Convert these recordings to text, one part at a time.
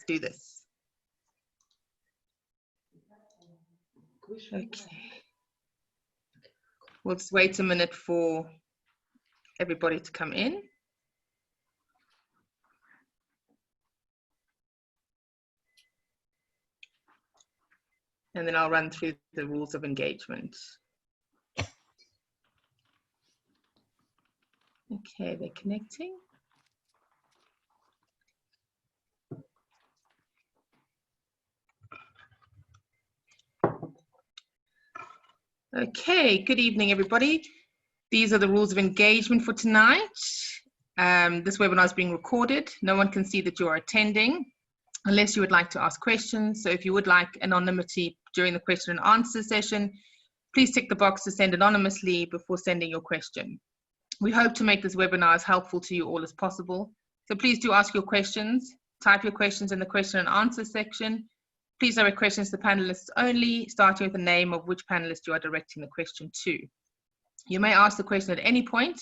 do this. Okay. We'll just wait a minute for everybody to come in. And then I'll run through the rules of engagement. Okay, they're connecting. Okay, good evening, everybody. These are the rules of engagement for tonight. This webinar is being recorded. No one can see that you are attending unless you would like to ask questions. So if you would like anonymity during the question and answer session, please tick the box to send anonymously before sending your question. We hope to make this webinar as helpful to you all as possible. So please do ask your questions. Type your questions in the question and answer section. Please direct questions to panelists only, starting with the name of which panelist you are directing the question to. You may ask the question at any point,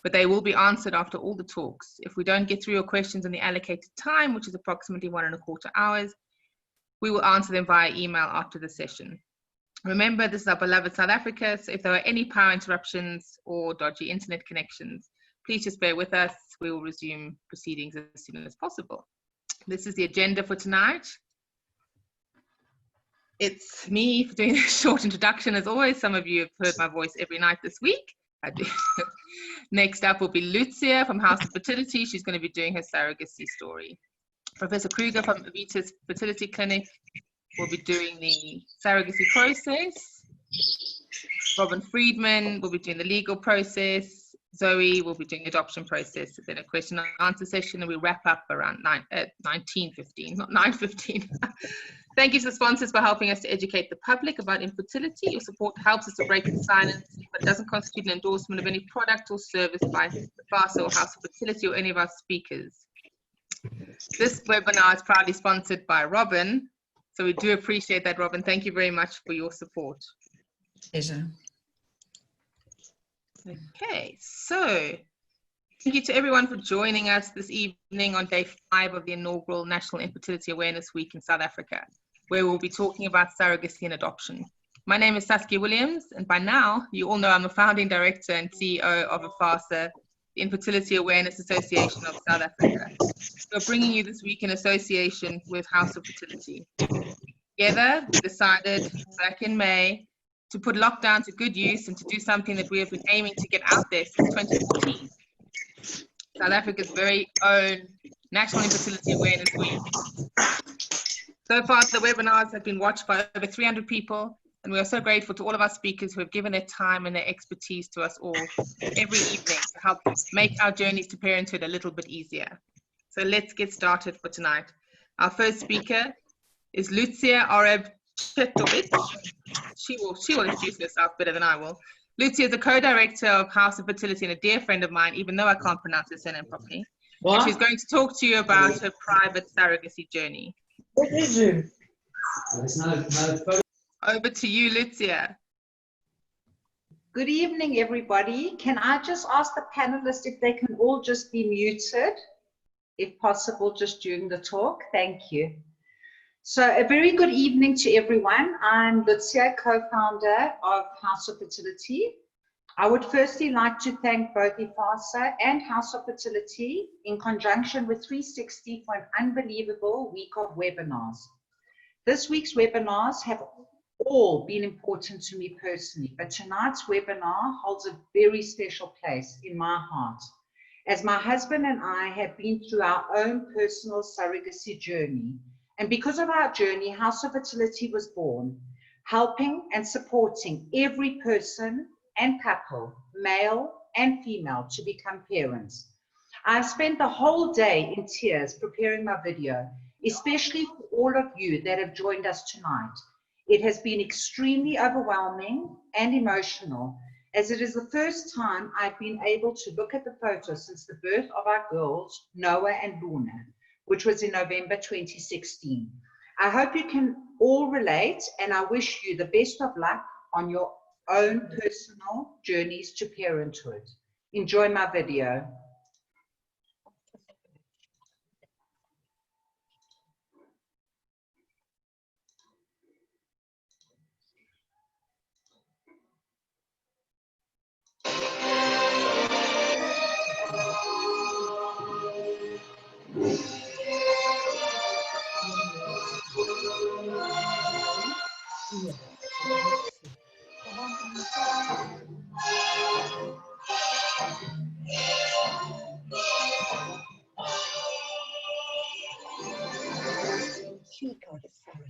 but they will be answered after all the talks. If we don't get through your questions in the allocated time, which is approximately 1¼ hours, we will answer them via email after the session. Remember, this is our beloved South Africa, so if there are any power interruptions or dodgy internet connections, please just bear with us. We will resume proceedings as soon as possible. This is the agenda for tonight. It's me for doing a short introduction. As always, some of you have heard my voice every night this week. I do. Next up will be Lucia from House of Fertility. She's going to be doing her surrogacy story. Professor Kruger from Aevitas Fertility Clinic will be doing the surrogacy process. Robynne Friedman will be doing the legal process. Zoe will be doing the adoption process. Then a question and answer session, and we wrap up around 19:15, not 9:15. Thank you to the sponsors for helping us to educate the public about infertility. Your support helps us to break the silence, but doesn't constitute an endorsement of any product or service by IFAASA or House of Fertility or any of our speakers. This webinar is proudly sponsored by Robynne, so we do appreciate that, Robynne. Thank you very much for your support. Pleasure. Okay, so thank you to everyone for joining us this evening on day 5 of the inaugural National Infertility Awareness Week in South Africa, where we'll be talking about surrogacy and adoption. My name is Saskia Williams, and by now, you all know I'm a founding director and CEO of IFAASA, the Infertility Awareness Association of South Africa. We're bringing you this week in association with House of Fertility. Together, we decided back in May to put lockdown to good use and to do something that we have been aiming to get out there since 2014. South Africa's very own National Infertility Awareness Week. So far, the webinars have been watched by over 300 people, and we are so grateful to all of our speakers who have given their time and their expertise to us all every evening to help make our journeys to parenthood a little bit easier. So let's get started for tonight. Our first speaker is Lucia Oreb. She will introduce herself better than I will. Lucia is the co-director of House of Fertility and a dear friend of mine, even though I can't pronounce her surname properly. And she's going to talk to you about her private surrogacy journey. What is it? Over to you, Lucia. Good evening, everybody. Can I just ask the panelists if they can all just be muted, if possible, just during the talk? Thank you. So a very good evening to everyone. I'm Lucia, co-founder of House of Fertility. I would firstly like to thank both IFAASA and House of Fertility in conjunction with 360 for an unbelievable week of webinars. This week's webinars have all been important to me personally, but tonight's webinar holds a very special place in my heart, as my husband and I have been through our own personal surrogacy journey. And because of our journey, House of Fertility was born, helping and supporting every person and couple, male and female, to become parents. I've spent the whole day in tears preparing my video, especially for all of you that have joined us tonight. It has been extremely overwhelming and emotional, as it is the first time I've been able to look at the photos since the birth of our girls, Noah and Luna, which was in November 2016. I hope you can all relate, and I wish you the best of luck on your own personal journeys to parenthood. Enjoy my video. she got a surrogate.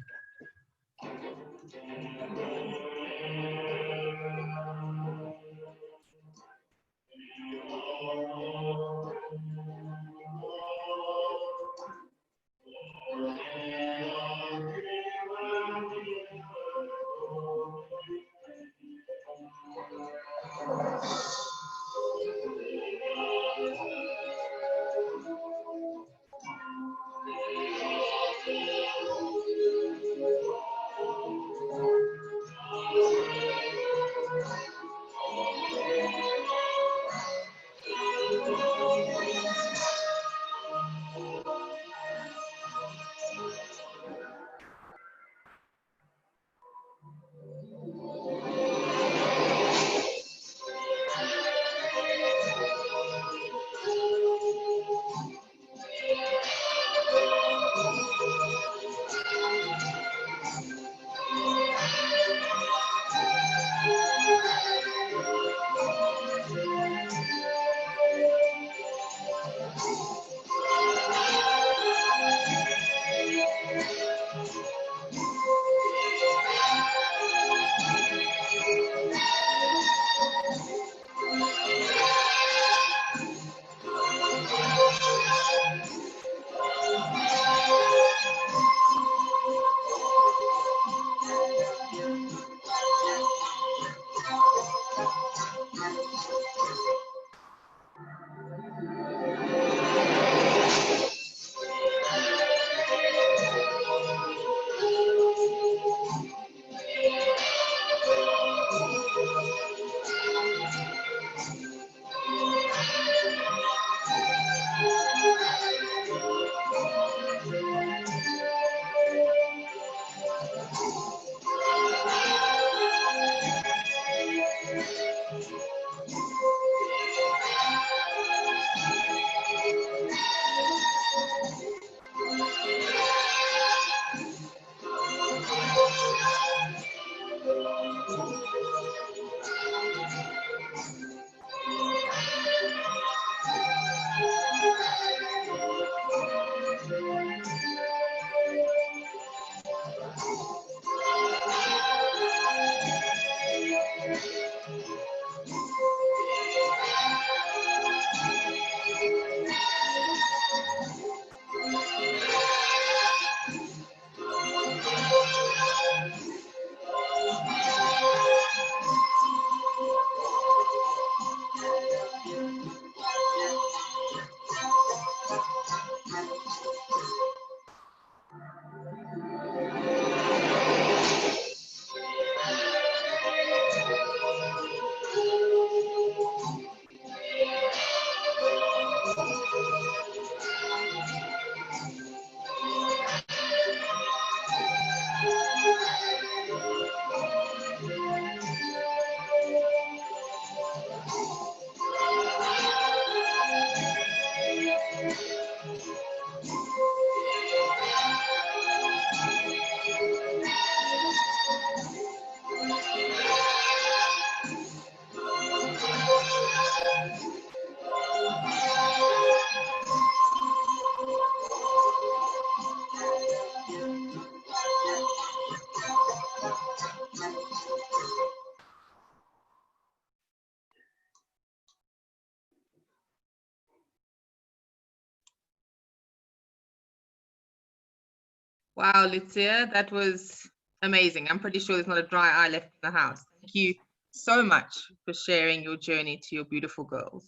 Wow, Lucia, that was amazing. I'm pretty sure there's not a dry eye left in the house. Thank you so much for sharing your journey to your beautiful girls.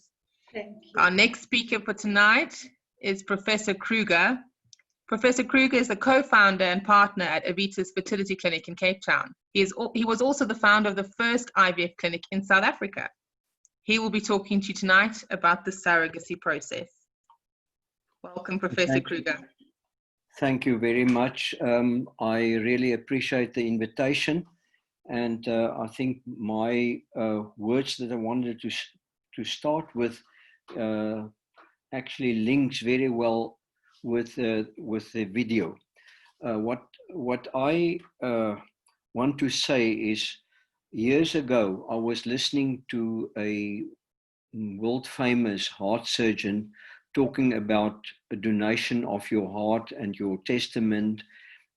Thank you. Our next speaker for tonight is Professor Kruger. Professor Kruger is the co-founder and partner at Aevitas Fertility Clinic in Cape Town. He was also the founder of the first IVF clinic in South Africa. He will be talking to you tonight about the surrogacy process. Welcome, Professor Kruger. Thank you very much. I really appreciate the invitation, and I think my words that I wanted to start with actually links very well with the video. What I want to say is, years ago I was listening to a world famous heart surgeon talking about a donation of your heart and your testament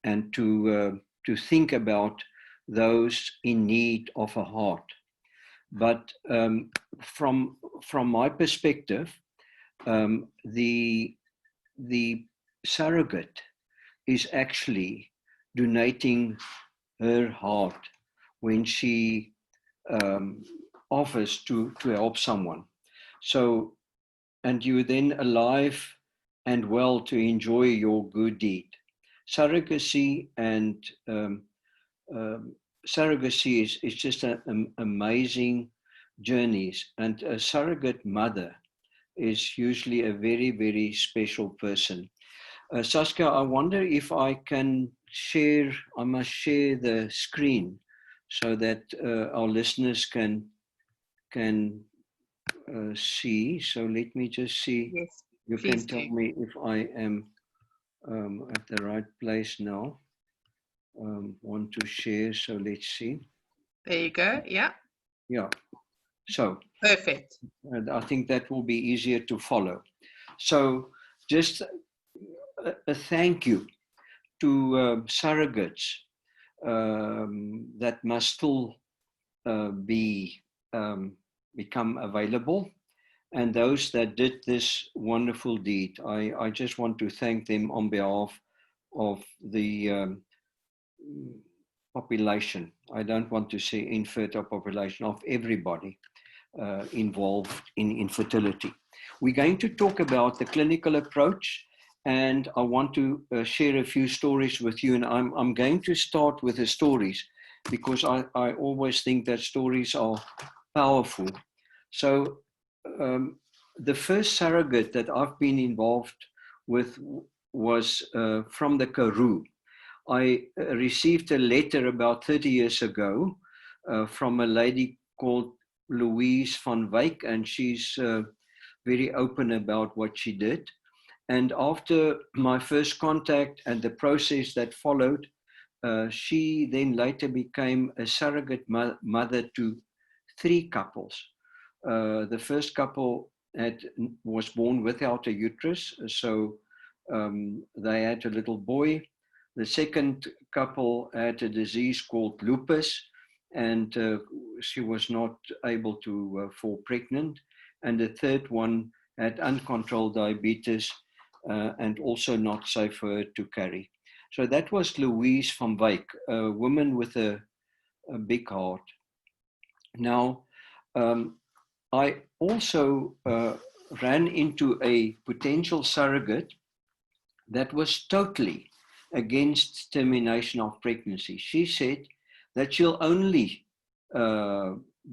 and to think about those in need of a heart. But from my perspective, the surrogate is actually donating her heart when she offers to help someone. So, and you're then alive and well to enjoy your good deed. Surrogacy and surrogacy is just an amazing journeys, and a surrogate mother is usually a very, very special person. Saskia, I wonder if I can share, I must share the screen so that our listeners can see. So let me just see. Yes, You please can tell do. me if I am at the right place now. Want to share, so let's see. There you go. Yeah. Yeah. So Perfect. I think that will be easier to follow. So just a thank you to surrogates that must still become available, and those that did this wonderful deed. I just want to thank them on behalf of the population. I don't want to say infertile population, of everybody involved in infertility. We're going to talk about the clinical approach, and I want to share a few stories with you. And I'm going to start with the stories because I always think that stories are powerful. So the first surrogate that I've been involved with was from the Karoo. I received a letter about 30 years ago from a lady called Louise van Wyk, and she's very open about what she did. And after my first contact and the process that followed, she then later became a surrogate mother to 3 couples. The first couple was born without a uterus, so they had a little boy. The second couple had a disease called lupus, and she was not able to fall pregnant. And the third one had uncontrolled diabetes and also not safe for her to carry. So that was Louise van Wyk, a woman with a big heart. Now, I also ran into a potential surrogate that was totally against termination of pregnancy. She said that she'll only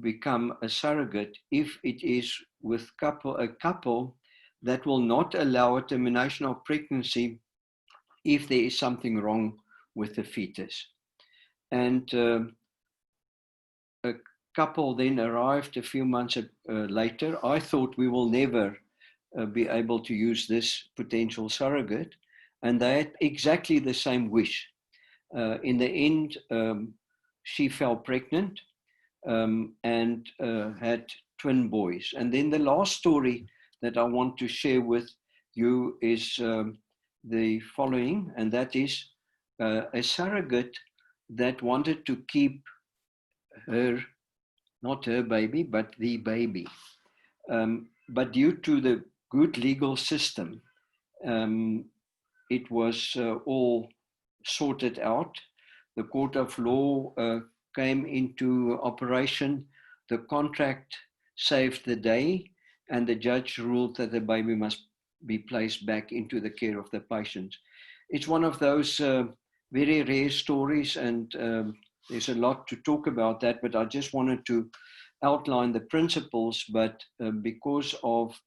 become a surrogate if it is with a couple that will not allow a termination of pregnancy if there is something wrong with the fetus. And a couple then arrived a few months later. I thought we will never be able to use this potential surrogate, and they had exactly the same wish. In the end, she fell pregnant and had twin boys. And then the last story that I want to share with you is the following, and that is a surrogate that wanted to keep her, not her baby, but the baby. But due to the good legal system, it was all sorted out. The court of law came into operation. The contract saved the day, and the judge ruled that the baby must be placed back into the care of the patient. It's one of those very rare stories, and there's a lot to talk about that, but I just wanted to outline the principles. But because of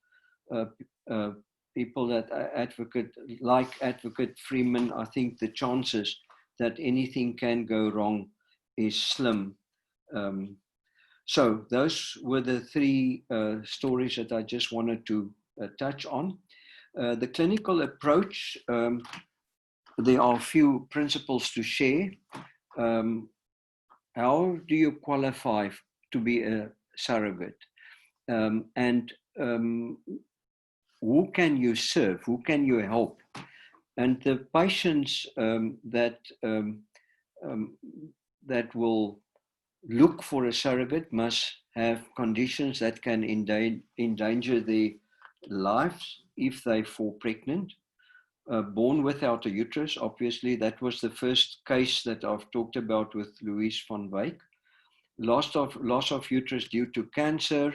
people that advocate, like Advocate Friedman, I think the chances that anything can go wrong is slim. So those were the 3 stories that I just wanted to touch on. The clinical approach, there are a few principles to share. How do you qualify to be a surrogate? And who can you serve? Who can you help? And the patients that will look for a surrogate must have conditions that can endanger their lives if they fall pregnant. Born without a uterus, obviously, that was the first case that I've talked about with Louise van Wyk. Loss of uterus due to cancer,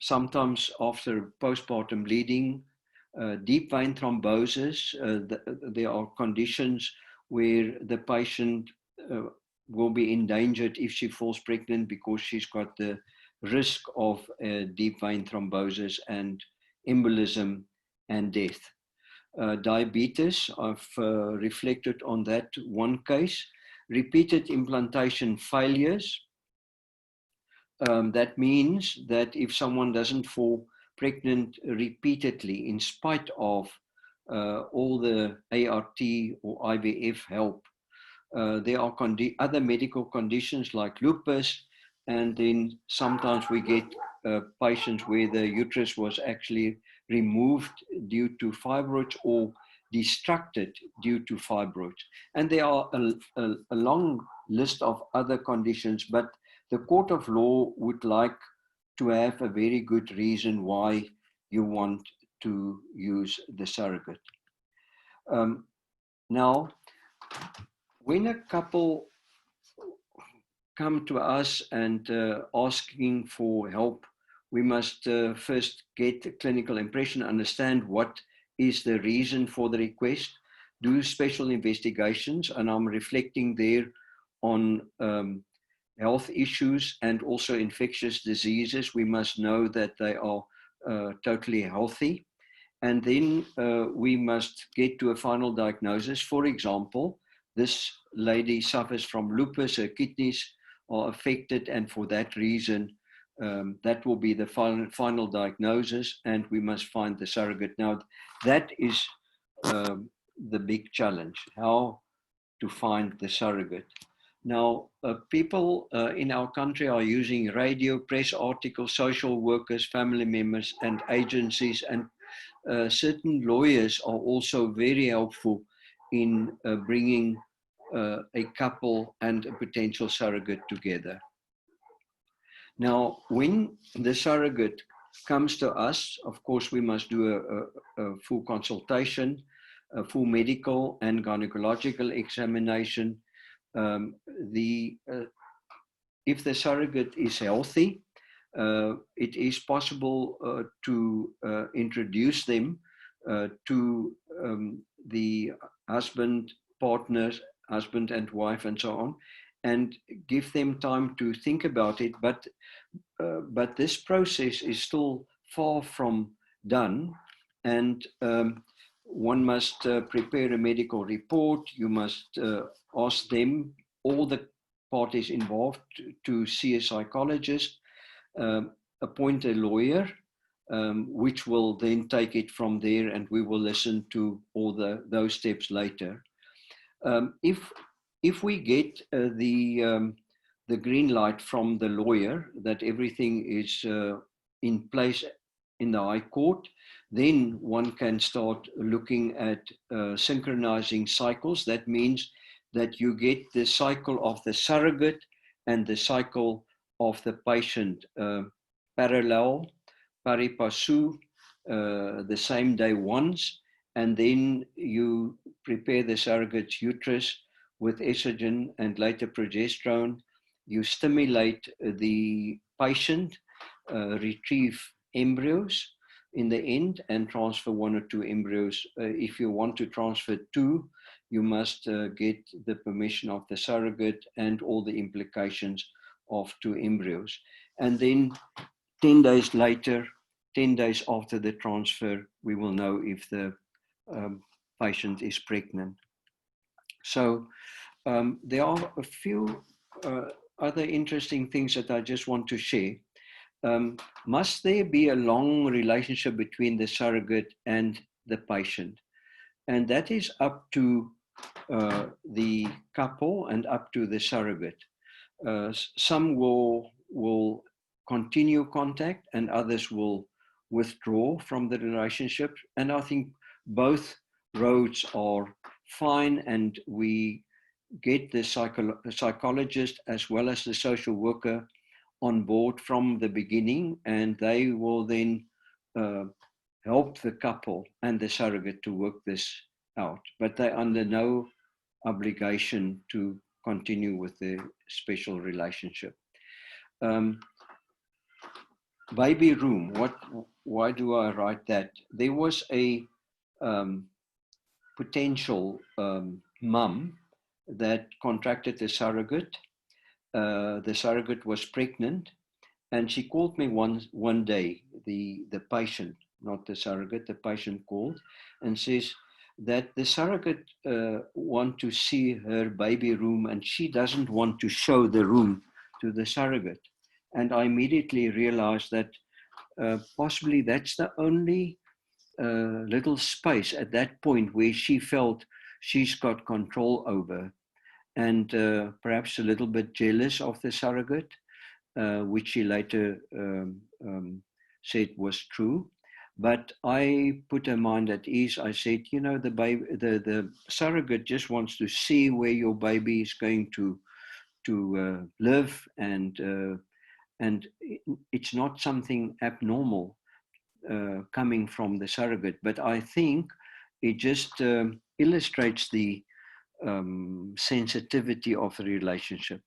sometimes after postpartum bleeding, deep vein thrombosis. There are conditions where the patient will be endangered if she falls pregnant because she's got the risk of deep vein thrombosis and embolism and death. Diabetes, I've reflected on that one case. Repeated implantation failures. That means that if someone doesn't fall pregnant repeatedly in spite of all the ART or IVF help, there are other medical conditions like lupus, and then sometimes we get patients where the uterus was actually removed due to fibroids or destructed due to fibroids. And there are a long list of other conditions, but the court of law would like to have a very good reason why you want to use the surrogate. Now, when a couple come to us and asking for help, we must first get a clinical impression, understand what is the reason for the request, do special investigations, and I'm reflecting there on health issues and also infectious diseases. We must know that they are totally healthy. And then we must get to a final diagnosis. For example, this lady suffers from lupus, her kidneys are affected, and for that reason, that will be the final diagnosis, and we must find the surrogate. Now, that is the big challenge, how to find the surrogate. Now, people in our country are using radio, press articles, social workers, family members, and agencies, and certain lawyers are also very helpful in bringing a couple and a potential surrogate together. Now, when the surrogate comes to us, of course, we must do a full consultation, a full medical and gynecological examination. If the surrogate is healthy, it is possible to introduce them to the husband, partners, husband and wife, and so on, and give them time to think about it. But this process is still far from done, and one must prepare a medical report. You must ask them, all the parties involved, to see a psychologist, appoint a lawyer, which will then take it from there, and we will listen to all those steps later. If we get the green light from the lawyer that everything is in place in the High Court, then one can start looking at synchronizing cycles. That means that you get the cycle of the surrogate and the cycle of the patient parallel, pari passu, the same day once, and then you prepare the surrogate's uterus with estrogen and later progesterone. You stimulate the patient, retrieve embryos in the end, and transfer 1 or 2 embryos. If you want to transfer 2, you must get the permission of the surrogate and all the implications of 2 embryos. And then 10 days later, 10 days after the transfer, we will know if the patient is pregnant. So there are a few other interesting things that I just want to share. Must there be a long relationship between the surrogate and the patient? And that is up to the couple and up to the surrogate. Some will continue contact and others will withdraw from the relationship. And I think both roads are fine, and we get the psychologist as well as the social worker on board from the beginning, and they will then help the couple and the surrogate to work this out. But they're under no obligation to continue with the special relationship. Baby room, why do I write that? There was a potential mum that contracted the surrogate. The surrogate was pregnant, and she called me one day, the patient, not the surrogate, the patient called and says that the surrogate want to see her baby room, and she doesn't want to show the room to the surrogate. And I immediately realized that possibly that's the only little space at that point where she felt she's got control over, and perhaps a little bit jealous of the surrogate, which she later said was true. But I put her mind at ease. I said, you know, the surrogate just wants to see where your baby is going to live, and it's not something abnormal coming from the surrogate. But I think it just illustrates the sensitivity of the relationship.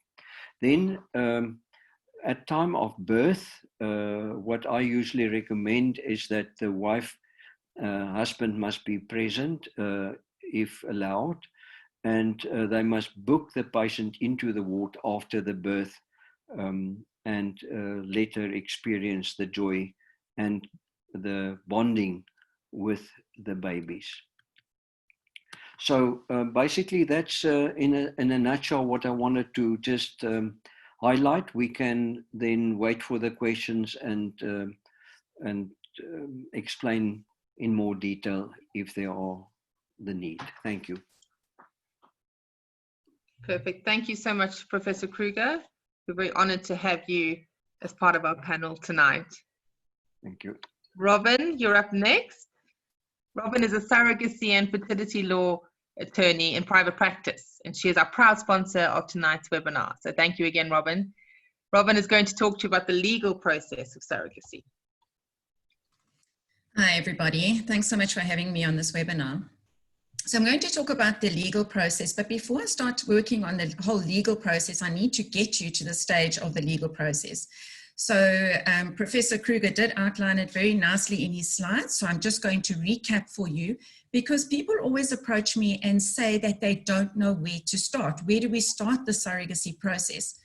Then at time of birth, what I usually recommend is that the wife, husband must be present if allowed, and they must book the patient into the ward after the birth, and let her experience the joy and the bonding with the babies. So basically that's in a nutshell what I wanted to just highlight. We can then wait for the questions and explain in more detail if there are the need. Thank you. Perfect. Thank you so much, Professor Kruger. We're very honored to have you as part of our panel tonight. Thank you. Robynne, you're up next. Robynne is a surrogacy and fertility law attorney in private practice, and she is our proud sponsor of tonight's webinar. So thank you again, Robynne. Robynne is going to talk to you about the legal process of surrogacy. Hi, everybody. Thanks so much for having me on this webinar. So I'm going to talk about the legal process, but before I start working on the whole legal process, I need to get you to the stage of the legal process. So Professor Kruger did outline it very nicely in his slides, so I'm just going to recap for you, because people always approach me and say that they don't know where to start. Where do we start the surrogacy process?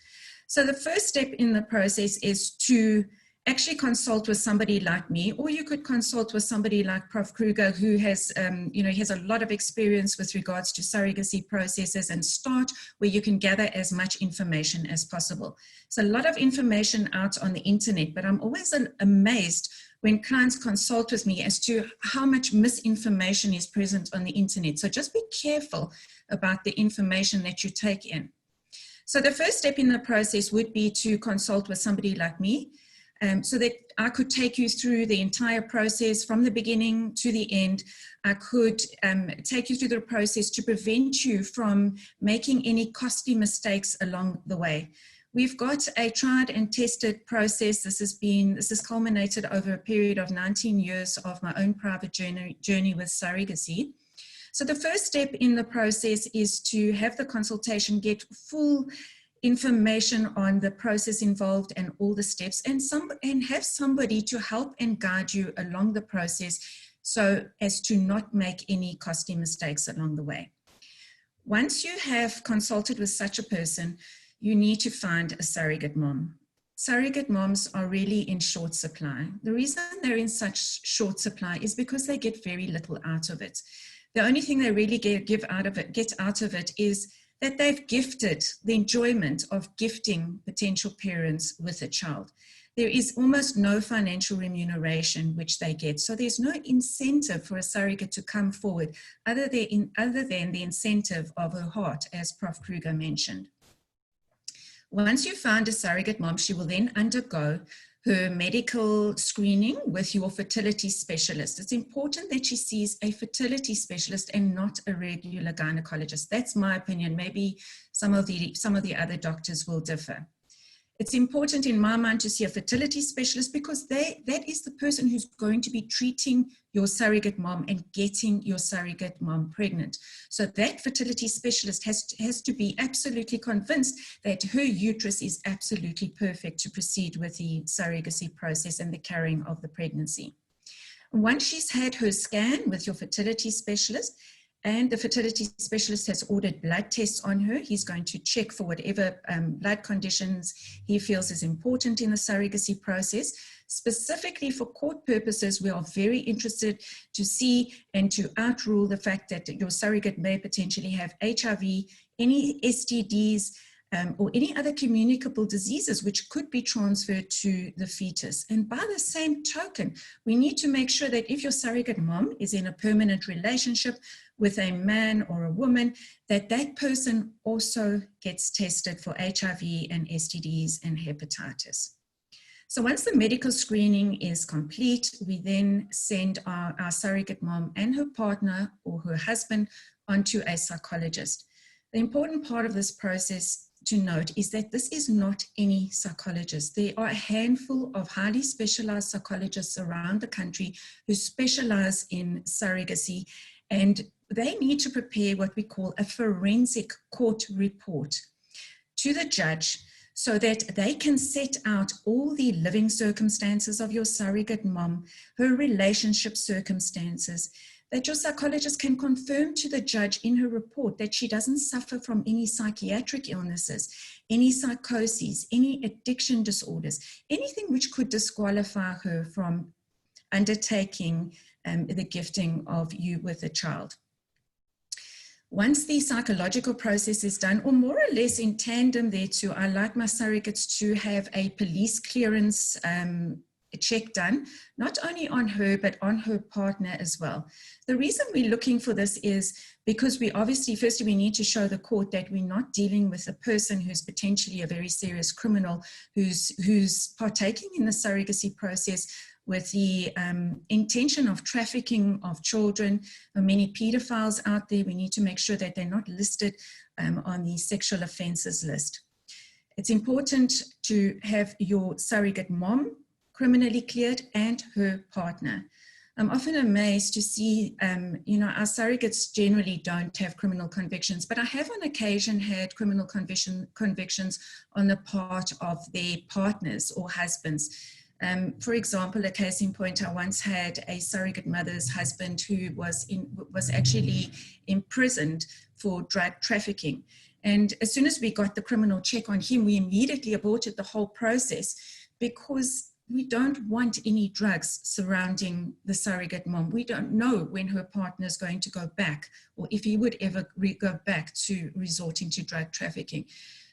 So the first step in the process is to actually consult with somebody like me, or you could consult with somebody like Prof. Kruger, who has, he has a lot of experience with regards to surrogacy processes, and start where you can gather as much information as possible. There's a lot of information out on the internet, but I'm always amazed when clients consult with me as to how much misinformation is present on the internet. So just be careful about the information that you take in. So the first step in the process would be to consult with somebody like me, so that I could take you through the entire process from the beginning to the end. I could take you through the process to prevent you from making any costly mistakes along the way. We've got a tried and tested process. This has culminated over a period of 19 years of my own private journey with surrogacy. So the first step in the process is to have the consultation, get full information on the process involved and all the steps, and have somebody to help and guide you along the process so as to not make any costly mistakes along the way. Once you have consulted with such a person, you need to find a surrogate mom. Surrogate moms are really in short supply. The reason they're in such short supply is because they get very little out of it. The only thing they really get out of it is that they've gifted the enjoyment of gifting potential parents with a child. There is almost no financial remuneration which they get. So there's no incentive for a surrogate to come forward other than the incentive of her heart, as Prof. Kruger mentioned. Once you find a surrogate mom, she will then undergo her medical screening with your fertility specialist. It's important that she sees a fertility specialist and not a regular gynecologist. That's my opinion. Maybe some of the other doctors will differ. It's important in my mind to see a fertility specialist because that is the person who's going to be treating your surrogate mom and getting your surrogate mom pregnant. So that fertility specialist has to be absolutely convinced that her uterus is absolutely perfect to proceed with the surrogacy process and the carrying of the pregnancy. Once she's had her scan with your fertility specialist, and the fertility specialist has ordered blood tests on her, he's going to check for whatever blood conditions he feels is important in the surrogacy process. Specifically for court purposes, we are very interested to see and to outrule the fact that your surrogate may potentially have HIV, any STDs, or any other communicable diseases which could be transferred to the fetus. And by the same token, we need to make sure that if your surrogate mom is in a permanent relationship with a man or a woman, that that person also gets tested for HIV and STDs and hepatitis. So once the medical screening is complete, we then send our surrogate mom and her partner or her husband onto a psychologist. The important part of this process to note is that this is not any psychologist. There are a handful of highly specialized psychologists around the country who specialize in surrogacy, and they need to prepare what we call a forensic court report to the judge so that they can set out all the living circumstances of your surrogate mom, her relationship circumstances, that your psychologist can confirm to the judge in her report that she doesn't suffer from any psychiatric illnesses, any psychoses, any addiction disorders, anything which could disqualify her from undertaking the gifting of you with a child. Once the psychological process is done, or more or less in tandem thereto, I like my surrogates to have a police clearance check done, not only on her, but on her partner as well. The reason we're looking for this is because we obviously, firstly, we need to show the court that we're not dealing with a person who's potentially a very serious criminal who's partaking in the surrogacy process with the intention of trafficking of children. There are many pedophiles out there. We need to make sure that they're not listed on the sexual offenses list. It's important to have your surrogate mom criminally cleared and her partner. I'm often amazed to see, our surrogates generally don't have criminal convictions, but I have on occasion had criminal convictions on the part of their partners or husbands. For example, a case in point, I once had a surrogate mother's husband who was actually imprisoned for drug trafficking. And as soon as we got the criminal check on him, we immediately aborted the whole process because we don't want any drugs surrounding the surrogate mom. We don't know when her partner is going to go back or if he would ever go back to resorting to drug trafficking.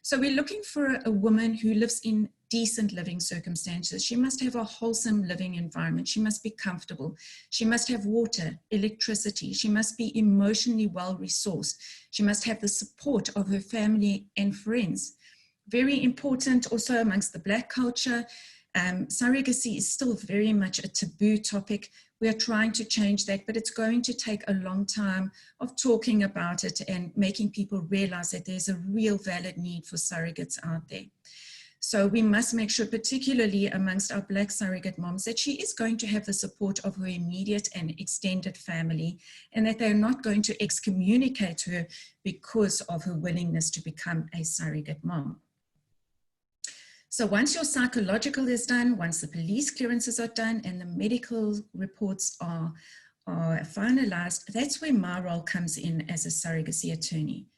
So we're looking for a woman who lives in decent living circumstances. She must have a wholesome living environment. She must be comfortable. She must have water, electricity. She must be emotionally well-resourced. She must have the support of her family and friends. Very important also amongst the Black culture. Surrogacy is still very much a taboo topic. We are trying to change that, but it's going to take a long time of talking about it and making people realize that there's a real valid need for surrogates out there. So we must make sure, particularly amongst our Black surrogate moms, that she is going to have the support of her immediate and extended family, and that they're not going to excommunicate her because of her willingness to become a surrogate mom. So once your psychological is done, once the police clearances are done and the medical reports are finalized, that's where my role comes in as a surrogacy attorney.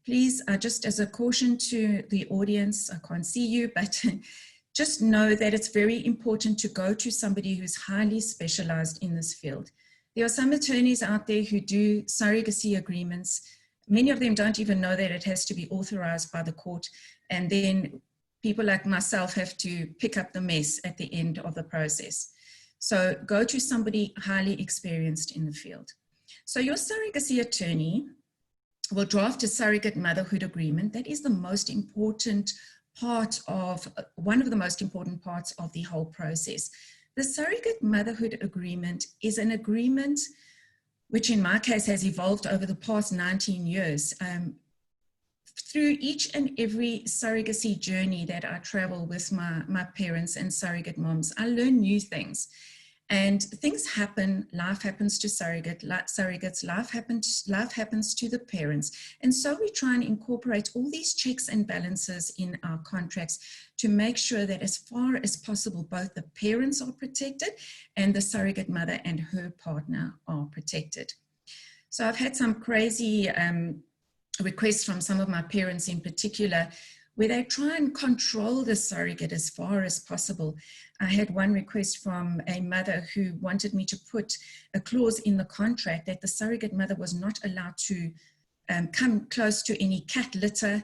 Please, just as a caution to the audience, I can't see you, but just know that it's very important to go to somebody who's highly specialized in this field. There are some attorneys out there who do surrogacy agreements. Many of them don't even know that it has to be authorized by the court, and then people like myself have to pick up the mess at the end of the process. So go to somebody highly experienced in the field. So your surrogacy attorney will draft a surrogate motherhood agreement. That is the most important one of the most important parts of the whole process. The surrogate motherhood agreement is an agreement which in my case has evolved over the past 19 years. Through each and every surrogacy journey that I travel with my parents and surrogate moms, I learn new things. And things happen, life happens to surrogates, life happens to the parents. And so we try and incorporate all these checks and balances in our contracts to make sure that as far as possible, both the parents are protected and the surrogate mother and her partner are protected. So I've had some crazy requests from some of my parents in particular, where they try and control the surrogate as far as possible. I had one request from a mother who wanted me to put a clause in the contract that the surrogate mother was not allowed to come close to any cat litter,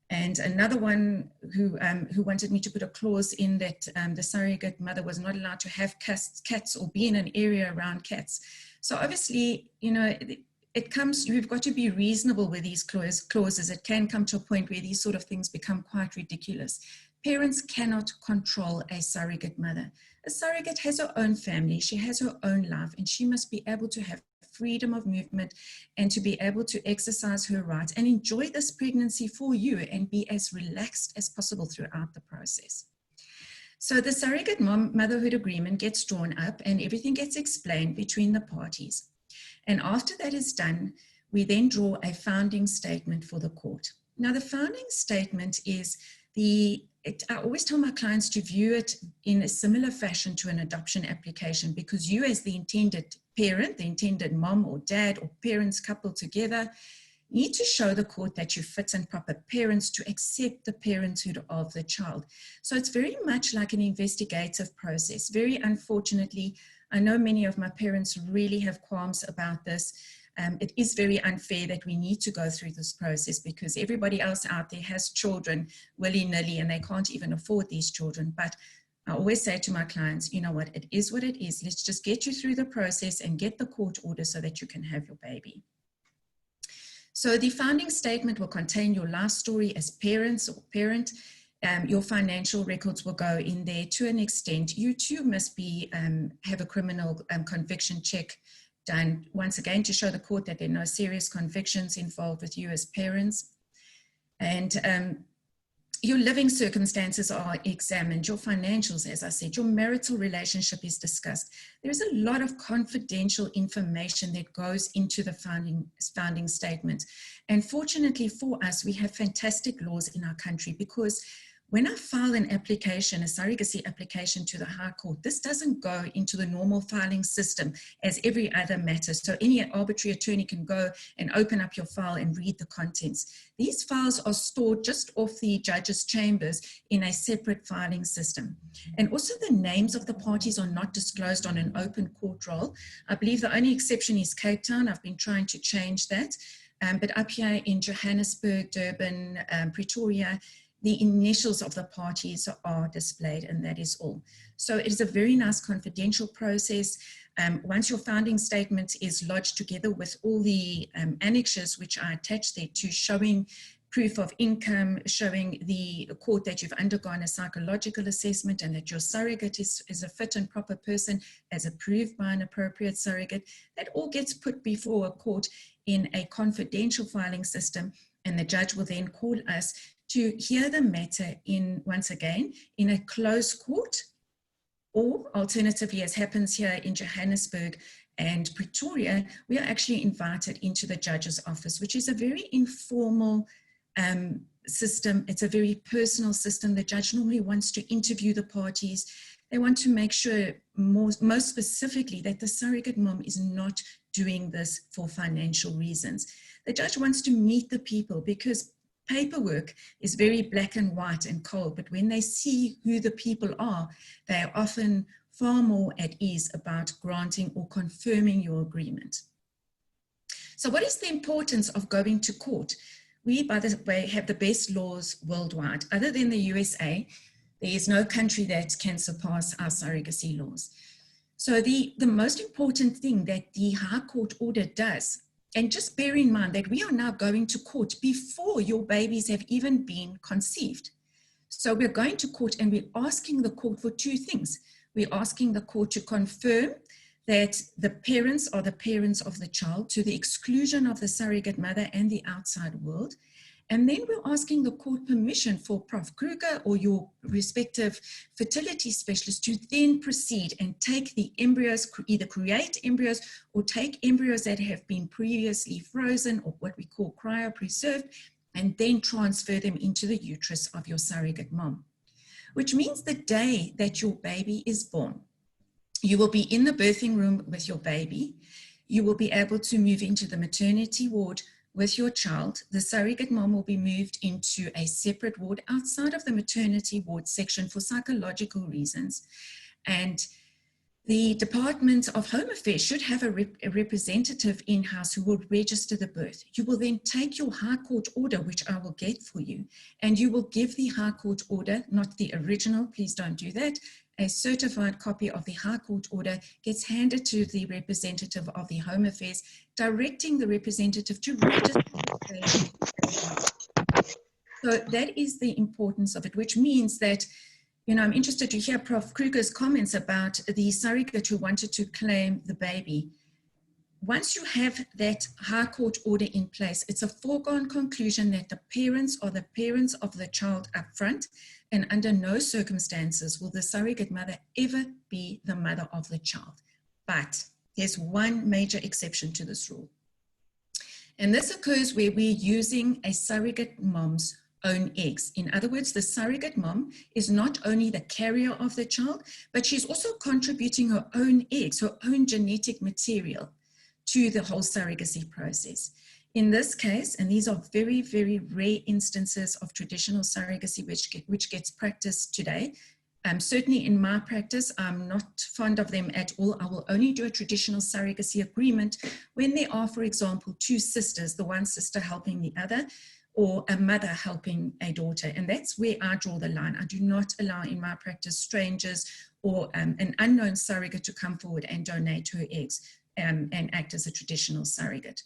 and another one who wanted me to put a clause in that the surrogate mother was not allowed to have cats or be in an area around cats. So obviously, you know, you've got to be reasonable with these clauses. It can come to a point where these sort of things become quite ridiculous. Parents cannot control a surrogate mother. A surrogate has her own family, she has her own life, and she must be able to have freedom of movement and to be able to exercise her rights and enjoy this pregnancy for you and be as relaxed as possible throughout the process. So the surrogate motherhood agreement gets drawn up and everything gets explained between the parties. And after that is done, we then draw a founding statement for the court. Now, the founding statement is I always tell my clients to view it in a similar fashion to an adoption application, because you as the intended parent, the intended mom or dad or parents coupled together, need to show the court that you're fit and proper parents to accept the parenthood of the child. So it's very much like an investigative process. Very unfortunately, I know many of my parents really have qualms about this. It is very unfair that we need to go through this process because everybody else out there has children willy-nilly and they can't even afford these children. But I always say to my clients, you know what, it is what it is. Let's just get you through the process and get the court order so that you can have your baby. So the founding statement will contain your life story as parents or parent. Your financial records will go in there to an extent. You too must be have a criminal conviction check done, once again, to show the court that there are no serious convictions involved with you as parents. And your living circumstances are examined, your financials, as I said, your marital relationship is discussed. There's a lot of confidential information that goes into the founding statement. And fortunately for us, we have fantastic laws in our country, because when I file an application, a surrogacy application to the High Court, this doesn't go into the normal filing system as every other matter. So any arbitrary attorney can go and open up your file and read the contents. These files are stored just off the judge's chambers in a separate filing system. And also the names of the parties are not disclosed on an open court roll. I believe the only exception is Cape Town. I've been trying to change that. But up here in Johannesburg, Durban, Pretoria, the initials of the parties are displayed, and that is all. So it is a very nice confidential process. Once your founding statement is lodged together with all the annexures which I attach there to, showing proof of income, showing the court that you've undergone a psychological assessment and that your surrogate is a fit and proper person as approved by an appropriate surrogate, that all gets put before a court in a confidential filing system, and the judge will then call us to hear the matter once again in a closed court, or alternatively, as happens here in Johannesburg and Pretoria, we are actually invited into the judge's office, which is a very informal system. It's a very personal system. The judge normally wants to interview the parties. They want to make sure, most specifically, that the surrogate mom is not doing this for financial reasons. The judge wants to meet the people, because paperwork is very black and white and cold, but when they see who the people are, they are often far more at ease about granting or confirming your agreement. So what is the importance of going to court? We, by the way, have the best laws worldwide. Other than the USA, there is no country that can surpass our surrogacy laws. So the most important thing that the High Court order does, and just bear in mind that we are now going to court before your babies have even been conceived. So we're going to court and we're asking the court for two things. We're asking the court to confirm that the parents are the parents of the child to the exclusion of the surrogate mother and the outside world. And then we're asking the court permission for Prof. Kruger or your respective fertility specialist to then proceed and take the embryos, either create embryos or take embryos that have been previously frozen or what we call cryopreserved, and then transfer them into the uterus of your surrogate mom. Which means the day that your baby is born, you will be in the birthing room with your baby. You will be able to move into the maternity ward with your child. The surrogate mom will be moved into a separate ward outside of the maternity ward section for psychological reasons. And the Department of Home Affairs should have a representative in-house who will register the birth. You will then take your High Court order, which I will get for you, and you will give the High Court order, not the original, please don't do that. A certified copy of the High Court order gets handed to the representative of the Home Affairs, directing the representative to register the baby. So that is the importance of it, which means that, you know, I'm interested to hear Prof. Kruger's comments about the surrogate who wanted to claim the baby. Once you have that High Court order in place, it's a foregone conclusion that the parents are the parents of the child up front, and under no circumstances will the surrogate mother ever be the mother of the child. But there's one major exception to this rule. And this occurs where we're using a surrogate mom's own eggs. In other words, the surrogate mom is not only the carrier of the child, but she's also contributing her own eggs, her own genetic material to the whole surrogacy process. In this case, and these are very, very rare instances of traditional surrogacy which gets practiced today. Certainly in my practice, I'm not fond of them at all. I will only do a traditional surrogacy agreement when there are, for example, two sisters, the one sister helping the other, or a mother helping a daughter. And that's where I draw the line. I do not allow in my practice strangers or an unknown surrogate to come forward and donate her eggs and act as a traditional surrogate.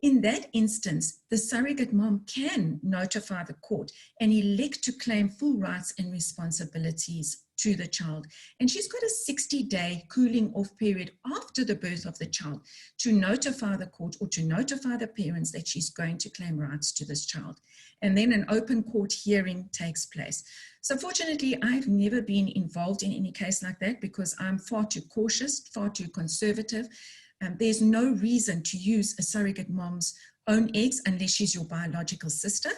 In that instance, the surrogate mom can notify the court and elect to claim full rights and responsibilities to the child. And she's got a 60-day cooling off period after the birth of the child to notify the court or to notify the parents that she's going to claim rights to this child. And then an open court hearing takes place. So fortunately, I've never been involved in any case like that because I'm far too cautious, far too conservative. There's no reason to use a surrogate mom's own eggs unless she's your biological sister.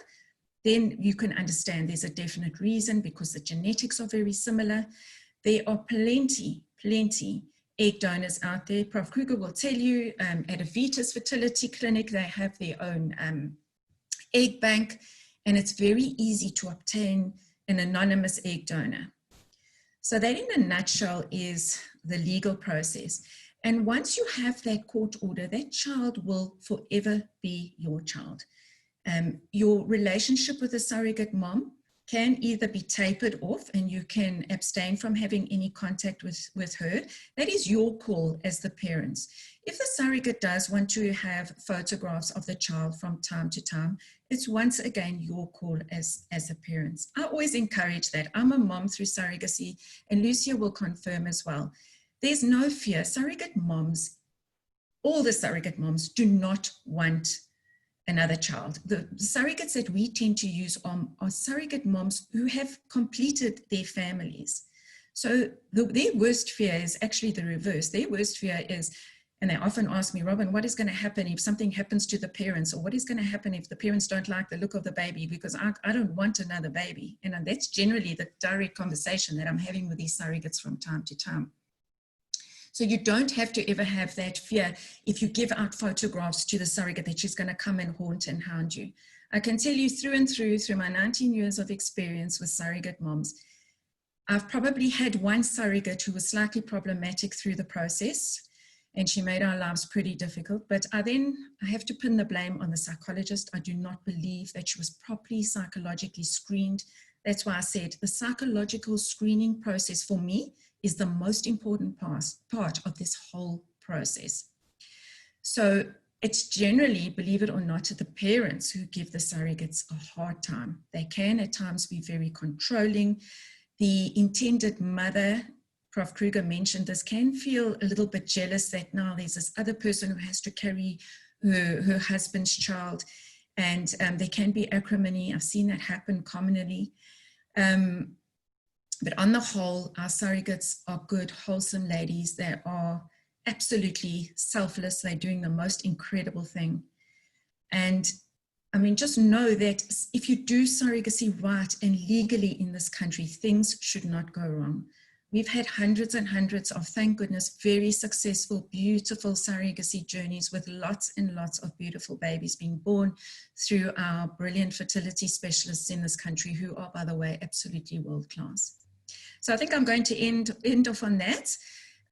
Then you can understand there's a definite reason because the genetics are very similar. There are plenty egg donors out there. Prof. Kruger will tell you at Aevitas Fertility Clinic, they have their own egg bank, and it's very easy to obtain an anonymous egg donor. So that in a nutshell is the legal process. And once you have that court order, that child will forever be your child. Your relationship with the surrogate mom can either be tapered off and you can abstain from having any contact with her. That is your call as the parents. If the surrogate does want to have photographs of the child from time to time, it's once again your call as the parents. I always encourage that. I'm a mom through surrogacy, and Lucia will confirm as well. There's no fear. Surrogate moms, all the surrogate moms do not want another child. The surrogates that we tend to use are surrogate moms who have completed their families. So their worst fear is actually the reverse. Their worst fear is, and they often ask me, Robynne, what is going to happen if something happens to the parents? Or what is going to happen if the parents don't like the look of the baby? Because I don't want another baby. And that's generally the direct conversation that I'm having with these surrogates from time to time. So you don't have to ever have that fear if you give out photographs to the surrogate that she's going to come and haunt and hound you. I can tell you through and through my 19 years of experience with surrogate moms, I've probably had one surrogate who was slightly problematic through the process, and she made our lives pretty difficult. But I have to pin the blame on the psychologist. I do not believe that she was properly psychologically screened. That's why I said the psychological screening process for me is the most important part of this whole process. So it's generally, believe it or not, the parents who give the surrogates a hard time. They can at times be very controlling. The intended mother, Prof. Kruger mentioned this, can feel a little bit jealous that now there's this other person who has to carry her husband's child, and there can be acrimony. I've seen that happen commonly. But on the whole, our surrogates are good, wholesome ladies. They are absolutely selfless. They're doing the most incredible thing. And I mean, just know that if you do surrogacy right and legally in this country, things should not go wrong. We've had hundreds and hundreds of, thank goodness, very successful, beautiful surrogacy journeys with lots and lots of beautiful babies being born through our brilliant fertility specialists in this country, who are, by the way, absolutely world-class. So I think I'm going to end off on that.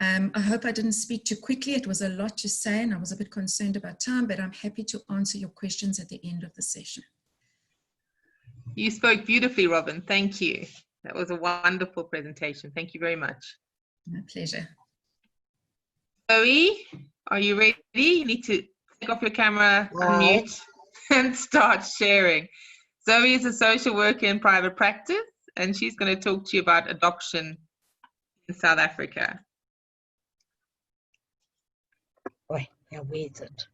I hope I didn't speak too quickly. It was a lot to say and I was a bit concerned about time, but I'm happy to answer your questions at the end of the session. You spoke beautifully, Robynne. Thank you. That was a wonderful presentation. Thank you very much. My pleasure. Zoe, are you ready? You need to take off your camera, unmute, and start sharing. Zoe is a social worker in private practice, and she's going to talk to you about adoption in South Africa. Wait, now where's it?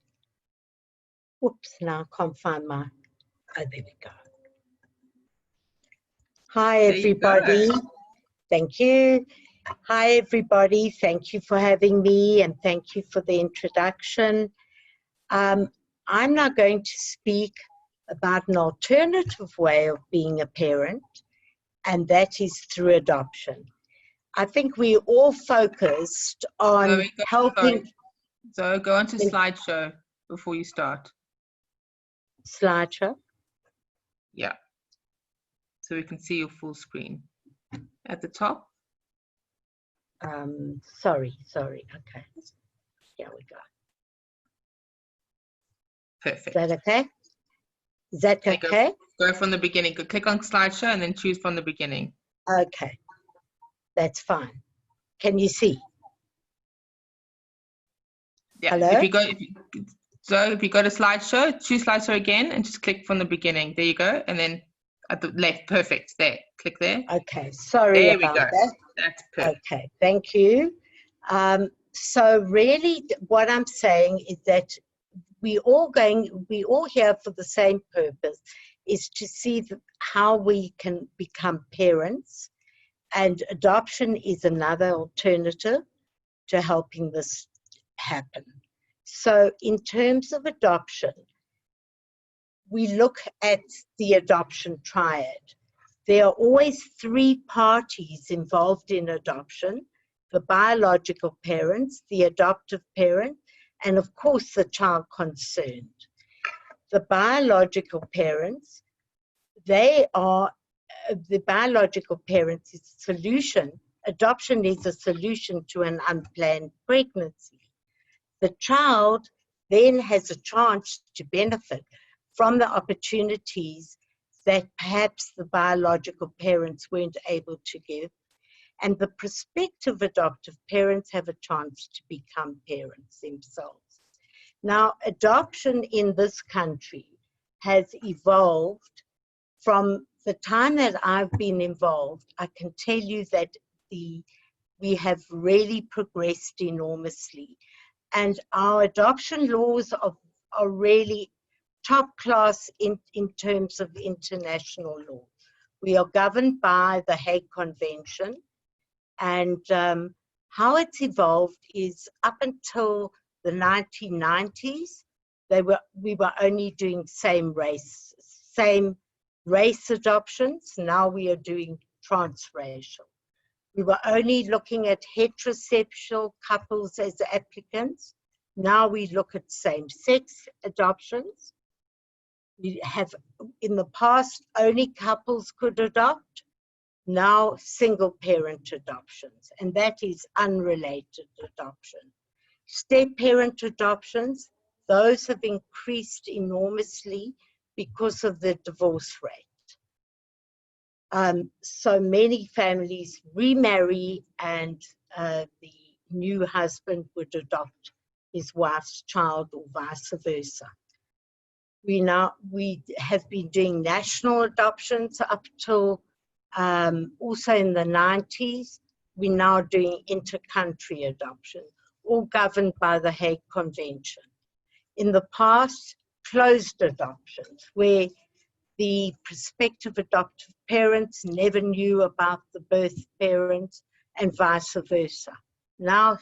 Whoops, now I can't find my, oh, there we go. Hi, everybody. Thank you. Hi, everybody. Thank you for having me and thank you for the introduction. I'm now going to speak about an alternative way of being a parent, and that is through adoption. I think we're all focused on helping. So go on to slideshow before you start. Slideshow? Yeah. So we can see your full screen. At the top? Sorry. Okay. Here we go. Perfect. Is that okay? Is that okay? Go from the beginning. Click on slideshow and then choose from the beginning. Okay. That's fine. Can you see? Yeah. Hello? If you go to slideshow, choose slideshow again and just click from the beginning. There you go. And then at the left, perfect. There. Click there. Okay. Sorry about that. That's perfect. Okay. Thank you. So really what I'm saying is that we all here for the same purpose, is to see how we can become parents, and adoption is another alternative to helping this happen. So in terms of adoption, we look at the adoption triad. There are always three parties involved in adoption: the biological parents, the adoptive parent, and of course the child concerned. The biological parents, the biological parents is a solution. Adoption is a solution to an unplanned pregnancy. The child then has a chance to benefit from the opportunities that perhaps the biological parents weren't able to give, and the prospective adoptive parents have a chance to become parents themselves. Now, adoption in this country has evolved from the time that I've been involved. I can tell you that we have really progressed enormously, and our adoption laws are really top class in terms of international law. We are governed by the Hague Convention, and how it's evolved is up until the 1990s, we were only doing same race adoptions. Now we are doing transracial. We were only looking at heterosexual couples as applicants. Now we look at same-sex adoptions. We have, in the past, only couples could adopt. Now single-parent adoptions, and that is unrelated adoption. Step-parent adoptions, those have increased enormously because of the divorce rate. So many families remarry, and the new husband would adopt his wife's child or vice versa. We have been doing national adoptions up till also in the 90s. We're now doing inter-country adoption, all governed by the Hague Convention. In the past, closed adoptions, where the prospective adoptive parents never knew about the birth parents and vice versa. Now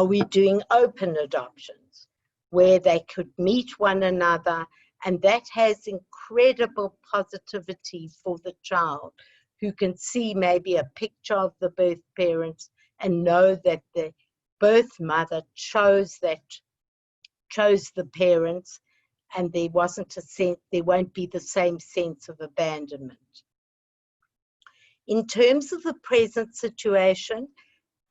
we're doing open adoptions, where they could meet one another, and that has incredible positivity for the child, who can see maybe a picture of the birth parents and know that the birth mother chose the parents, and there won't be the same sense of abandonment. In terms of the present situation,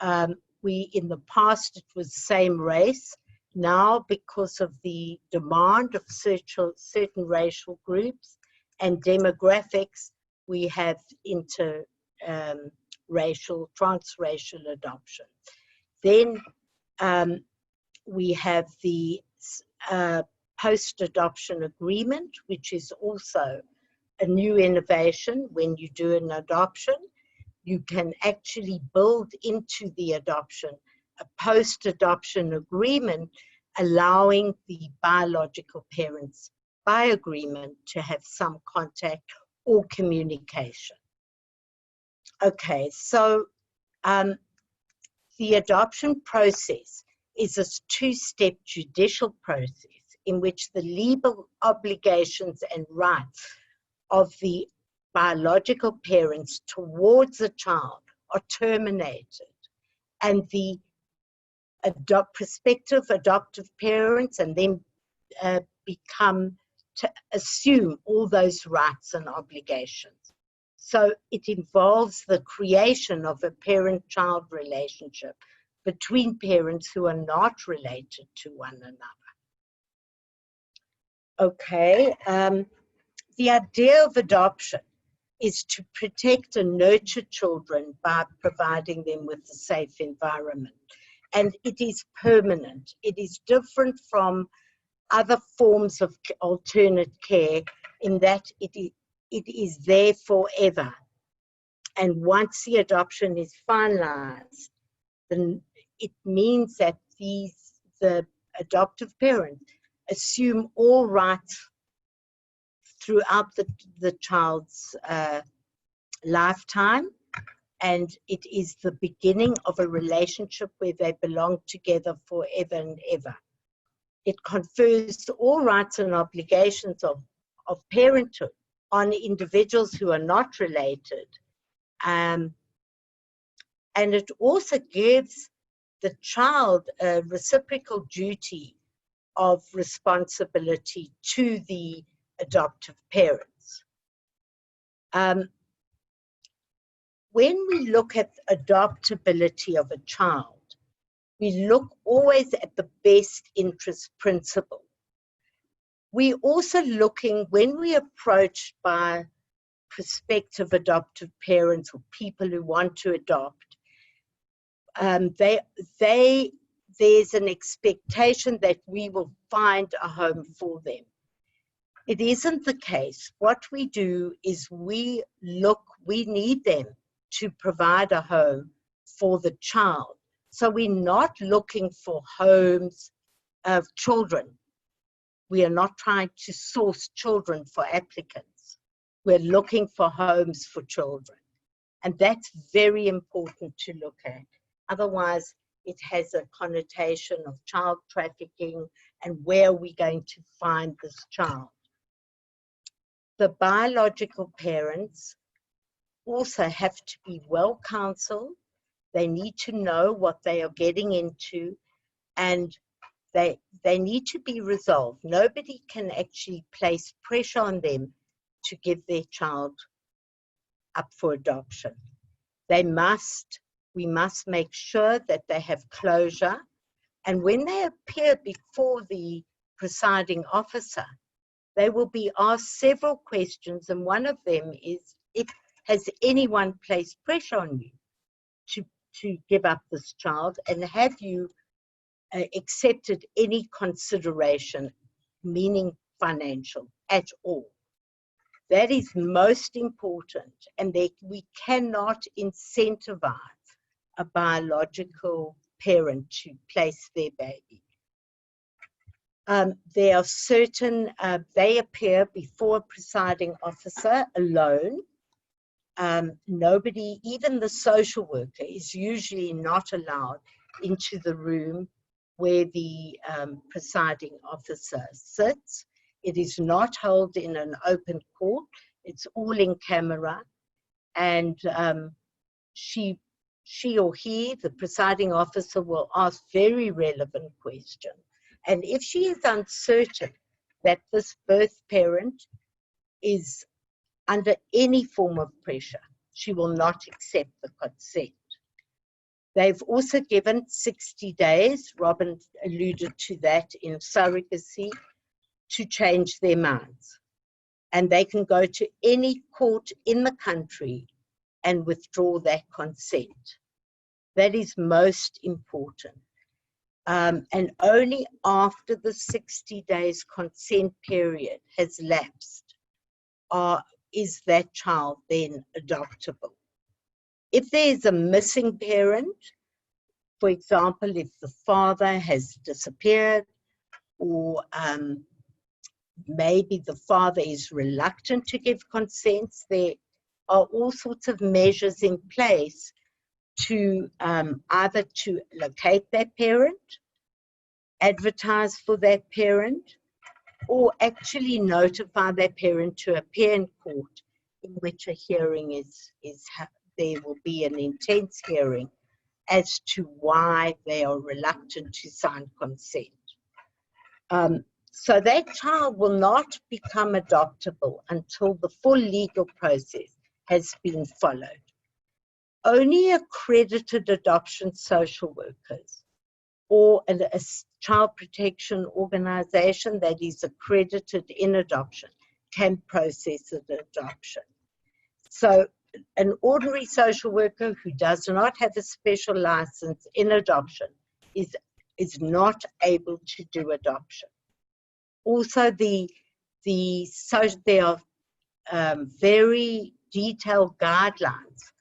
in the past it was same race. Now, because of the demand of certain racial groups and demographics, we have interracial, transracial adoption. Then we have the post-adoption agreement, which is also a new innovation. When you do an adoption, you can actually build into the adoption a post-adoption agreement, allowing the biological parents by agreement to have some contact or communication. Okay, so the adoption process is a two-step judicial process in which the legal obligations and rights of the biological parents towards a child are terminated, and the prospective adoptive parents and then become to assume all those rights and obligations. So it involves the creation of a parent-child relationship between parents who are not related to one another. Okay, the idea of adoption is to protect and nurture children by providing them with a safe environment. And it is permanent. It is different from other forms of alternate care in that it is there forever. And once the adoption is finalized, then it means that the adoptive parents assume all rights throughout the child's lifetime, and it is the beginning of a relationship where they belong together forever and ever. It confers all rights and obligations of parenthood on individuals who are not related, and it also gives the child a reciprocal duty of responsibility to the adoptive parents. When we look at adoptability of a child, we look always at the best interest principle. We're also looking, when we're approached by prospective adoptive parents or people who want to adopt, there's an expectation that we will find a home for them. It isn't the case. What we do is we need them to provide a home for the child. So we're not looking for homes of children. We are not trying to source children for applicants. We're looking for homes for children. And that's very important to look at. Otherwise, it has a connotation of child trafficking and where are we going to find this child. The biological parents also have to be well counseled. They need to know what they are getting into, and they need to be resolved. Nobody can actually place pressure on them to give their child up for adoption. We must make sure that they have closure, and when they appear before the presiding officer, they will be asked several questions, and one of them is, has anyone placed pressure on you to give up this child, and have you accepted any consideration, meaning financial, at all? That is most important, and we cannot incentivize a biological parent to place their baby. There are certain, they appear before a presiding officer alone. Nobody, even the social worker, is usually not allowed into the room where the presiding officer sits. It is not held in an open court. It's all in camera. And she or he, the presiding officer, will ask very relevant questions. And if she is uncertain that this birth parent is under any form of pressure, she will not accept the consent. They've also given 60 days, Robynne alluded to that in surrogacy, to change their minds. And they can go to any court in the country and withdraw that consent. That is most important. And only after the 60 days consent period has lapsed is that child then adoptable. If there is a missing parent, for example, if the father has disappeared, or maybe the father is reluctant to give consents, there are all sorts of measures in place to either to locate that parent, advertise for that parent, or actually notify that parent to appear in court, in which a hearing there will be an intense hearing as to why they are reluctant to sign consent. So that child will not become adoptable until the full legal process has been followed. Only accredited adoption social workers or a child protection organization that is accredited in adoption can process an adoption. So an ordinary social worker who does not have a special license in adoption is not able to do adoption. Also, there are very detailed guidelines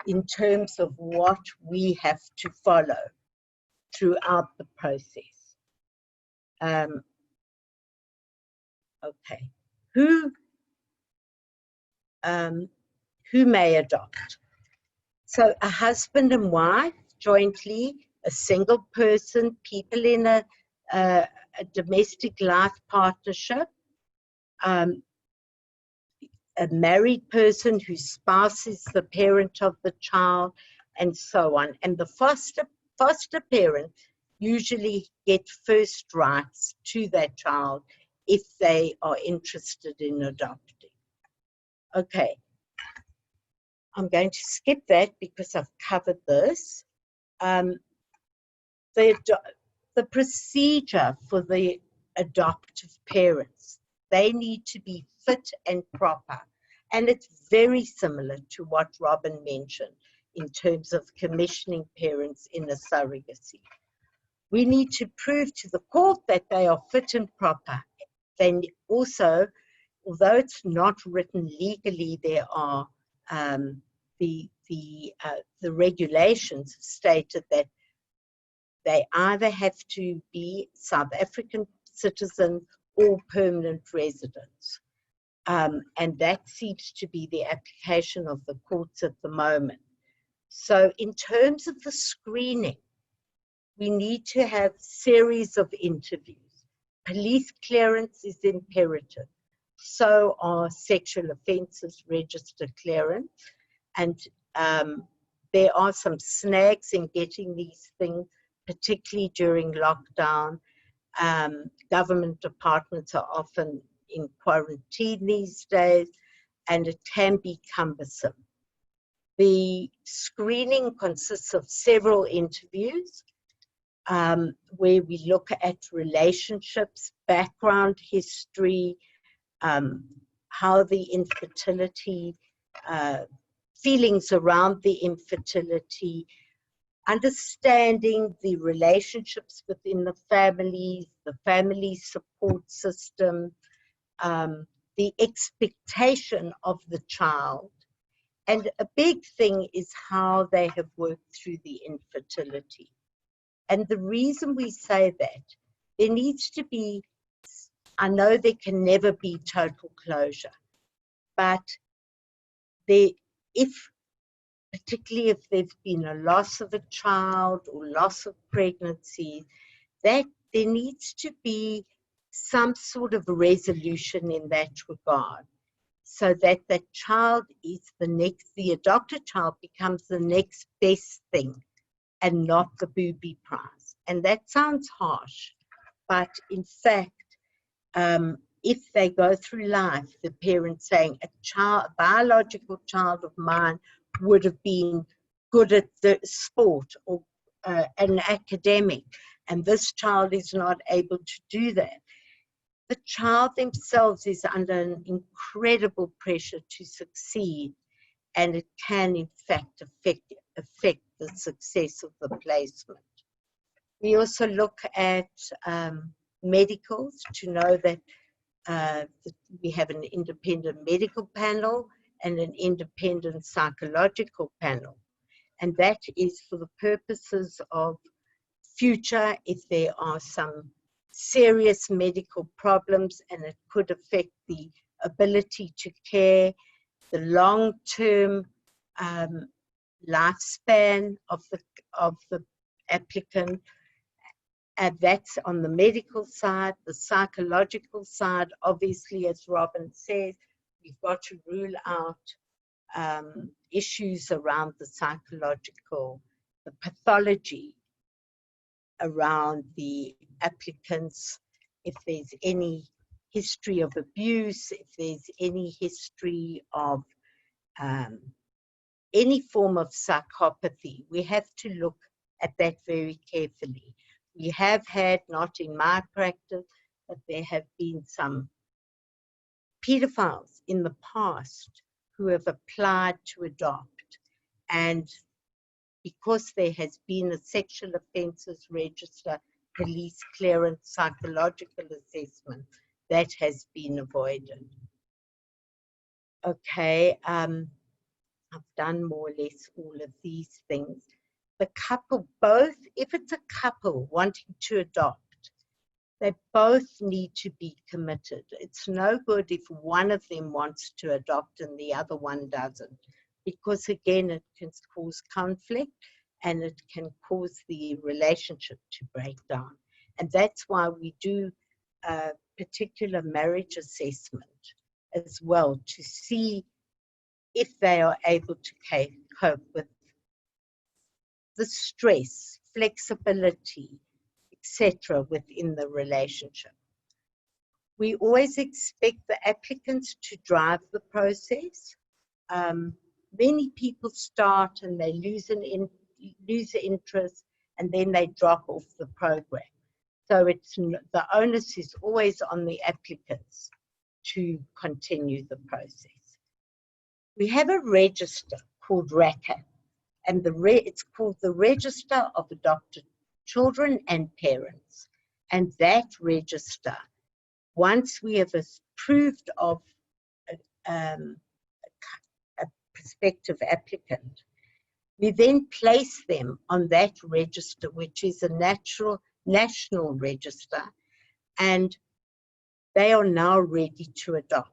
in terms of what we have to follow throughout the process. Okay, who may adopt? So a husband and wife jointly, a single person, people in a domestic life partnership, a married person whose spouse is the parent of the child, and so on. And the foster parent usually get first rights to that child if they are interested in adopting. Okay, I'm going to skip that because I've covered this. The procedure for the adoptive parents, they need to be fit and proper. And it's very similar to what Robynne mentioned in terms of commissioning parents in a surrogacy. We need to prove to the court that they are fit and proper. Then also, although it's not written legally, there are the regulations stated that they either have to be South African citizens or permanent residents. And that seems to be the application of the courts at the moment. So in terms of the screening, we need to have series of interviews. Police clearance is imperative. So are sexual offences register clearance. And there are some snags in getting these things, particularly during lockdown. Government departments are often in quarantine these days, and it can be cumbersome. The screening consists of several interviews where we look at relationships, background history, how the infertility, feelings around the infertility, understanding the relationships within the family support system, the expectation of the child. And a big thing is how they have worked through the infertility. And the reason we say that, there needs to be, I know there can never be total closure, but particularly if there's been a loss of a child or loss of pregnancy, that there needs to be some sort of resolution in that regard, so that the child is the adopted child becomes the next best thing and not the booby prize. And that sounds harsh, but in fact, if they go through life, the parent saying a biological child of mine would have been good at the sport or an academic, and this child is not able to do that. The child themselves is under an incredible pressure to succeed, and it can in fact affect the success of the placement. We also look at medicals to know that we have an independent medical panel and an independent psychological panel. And that is for the purposes of future, if there are some serious medical problems and it could affect the ability to care, the long-term lifespan of the applicant. And that's on the medical side. The psychological side, obviously, as Robynne says, we've got to rule out issues around the psychological, the pathology around the applicants, if there's any history of abuse, if there's any history of any form of psychopathy. We have to look at that very carefully. We have had, not in my practice, but there have been some pedophiles in the past who have applied to adopt, and because there has been a sexual offences register, police clearance, psychological assessment, that has been avoided. Okay, I've done more or less all of these things. The couple, both, if it's a couple wanting to adopt, they both need to be committed. It's no good if one of them wants to adopt and the other one doesn't, because again, it can cause conflict and it can cause the relationship to break down. And that's why we do a particular marriage assessment as well, to see if they are able to cope with the stress, flexibility, etc. within the relationship. We always expect the applicants to drive the process. Many people start and they lose interest, and then they drop off the program. So the onus is always on the applicants to continue the process. We have a register called RACA, and it's called the Register of Adopted Children and Parents. And that register, once we have approved of a prospective applicant, we then place them on that register, which is a national register, and they are now ready to adopt.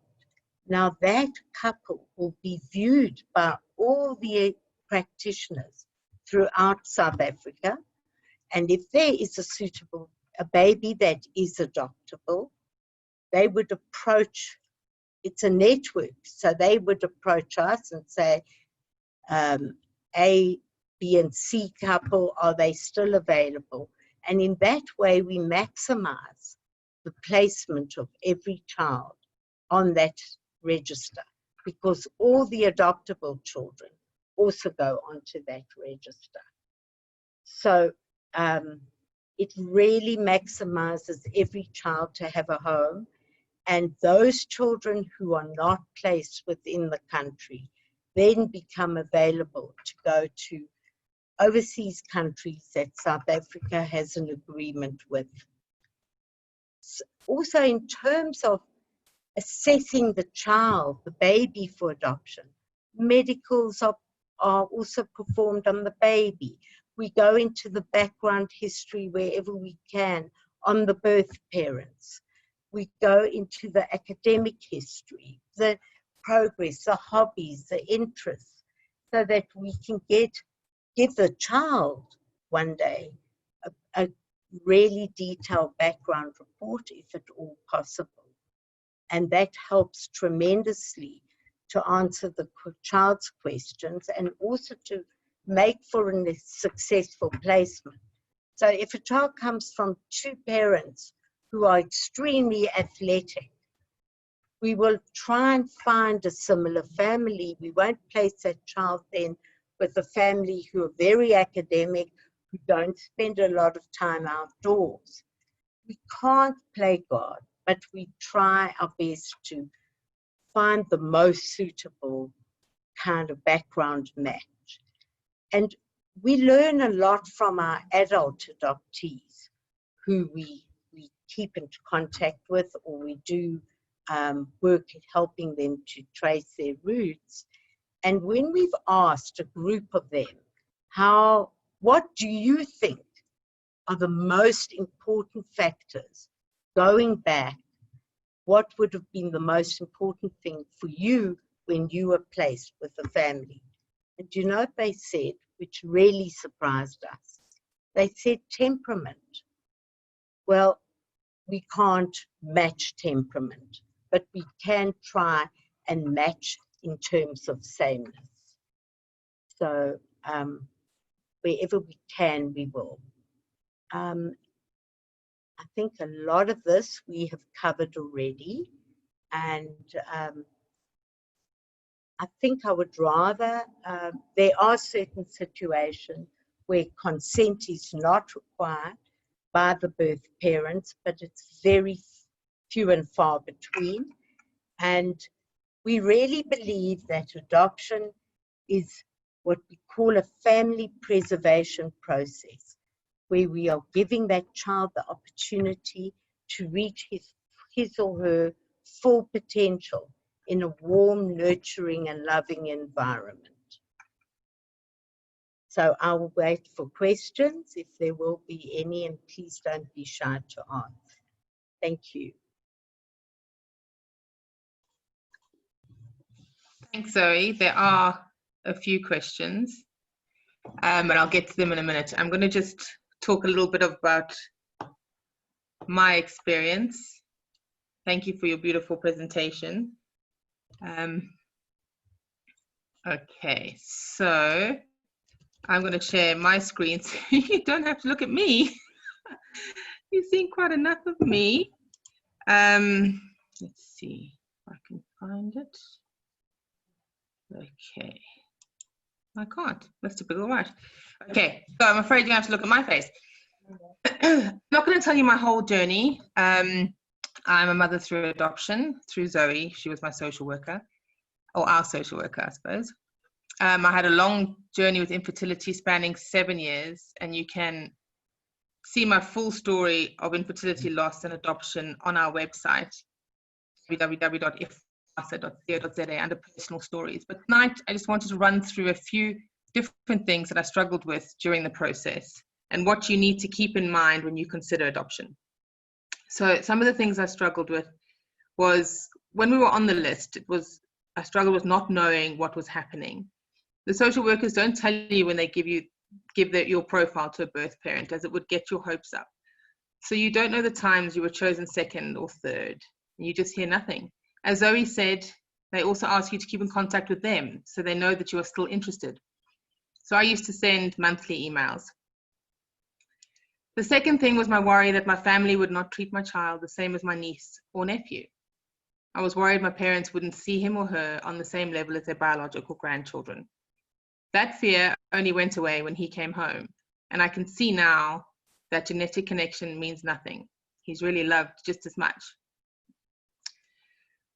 Now that couple will be viewed by all the practitioners throughout South Africa, and if there is a baby that is adoptable, they would approach, it's a network, so they would approach us and say, A, B, and C couple, are they still available? And in that way, we maximize the placement of every child on that register, because all the adoptable children also go onto that register. So it really maximizes every child to have a home, and those children who are not placed within the country then become available to go to overseas countries that South Africa has an agreement with. Also, in terms of assessing the child, the baby for adoption, medicals are also performed on the baby. We go into the background history wherever we can on the birth parents. We go into the academic history, the progress, the hobbies, the interests, so that we can give the child one day a really detailed background report, if at all possible. And that helps tremendously to answer the child's questions and also to make for a successful placement. So if a child comes from two parents who are extremely athletic, we will try and find a similar family. We won't place that child then with a family who are very academic, who don't spend a lot of time outdoors. We can't play God, but we try our best to find the most suitable kind of background match. And we learn a lot from our adult adoptees who we keep into contact with, or we do work at helping them to trace their roots. And when we've asked a group of them, what do you think are the most important factors going back? What would have been the most important thing for you when you were placed with a family? And you know what they said, which really surprised us? They said temperament. Well, we can't match temperament, but we can try and match in terms of sameness. So wherever we can, we will. I think a lot of this we have covered already, and I think I would rather, there are certain situations where consent is not required by the birth parents, but it's very few and far between. And we really believe that adoption is what we call a family preservation process, where we are giving that child the opportunity to reach his or her full potential in a warm, nurturing, and loving environment. So I will wait for questions if there will be any, and please don't be shy to ask. Thank you. Thanks, Zoe. There are a few questions, and I'll get to them in a minute. I'm going to just talk a little bit about my experience. Thank you for your beautiful presentation. Okay, so I'm going to share my screen so you don't have to look at me. You've seen quite enough of me. Let's see if I can find it. Okay. I can't. That's typical, right? Okay, so I'm afraid you have to look at my face. I'm not going to tell you my whole journey. I'm a mother through adoption, through Zoe. She was my social worker, or our social worker, I suppose. I had a long journey with infertility spanning 7 years, and you can see my full story of infertility, loss, and adoption on our website, www.ifaasa.co.za, under personal stories. But tonight, I just wanted to run through a few different things that I struggled with during the process and what you need to keep in mind when you consider adoption. So some of the things I struggled with was when we were on the list, I struggled with not knowing what was happening. The social workers don't tell you when they give your profile to a birth parent, as it would get your hopes up. So you don't know the times you were chosen second or third. You just hear nothing. As Zoe said, they also ask you to keep in contact with them so they know that you are still interested. So I used to send monthly emails. The second thing was my worry that my family would not treat my child the same as my niece or nephew. I was worried my parents wouldn't see him or her on the same level as their biological grandchildren. That fear only went away when he came home, and I can see now that genetic connection means nothing. He's really loved just as much.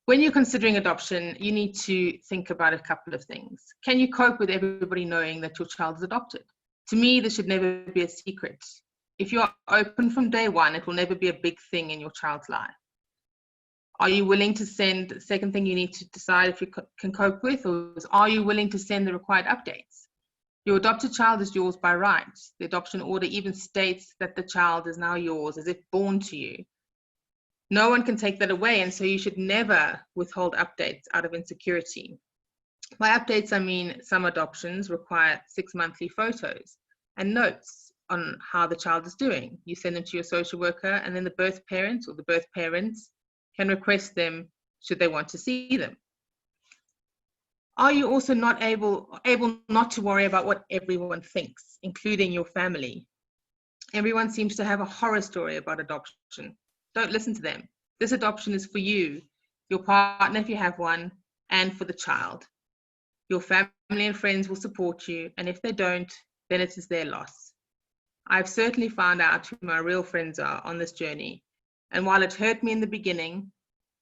When you're considering adoption, you need to think about a couple of things. Can you cope with everybody knowing that your child is adopted? To me, this should never be a secret. If you are open from day one, it will never be a big thing in your child's life. Are you willing to send, the second thing you need to decide if you can cope with, or are you willing to send the required updates? Your adopted child is yours by right. The adoption order even states that the child is now yours as if born to you. No one can take that away, and so you should never withhold updates out of insecurity. By updates, I mean some adoptions require 6 monthly photos and notes on how the child is doing. You send them to your social worker, and then the birth parent or the birth parents can request them should they want to see them. Are you also not able not to worry about what everyone thinks, including your family? Everyone seems to have a horror story about adoption. Don't listen to them. This adoption is for you, your partner if you have one, and for the child. Your family and friends will support you, and if they don't, then it is their loss. I've certainly found out who my real friends are on this journey, and while it hurt me in the beginning,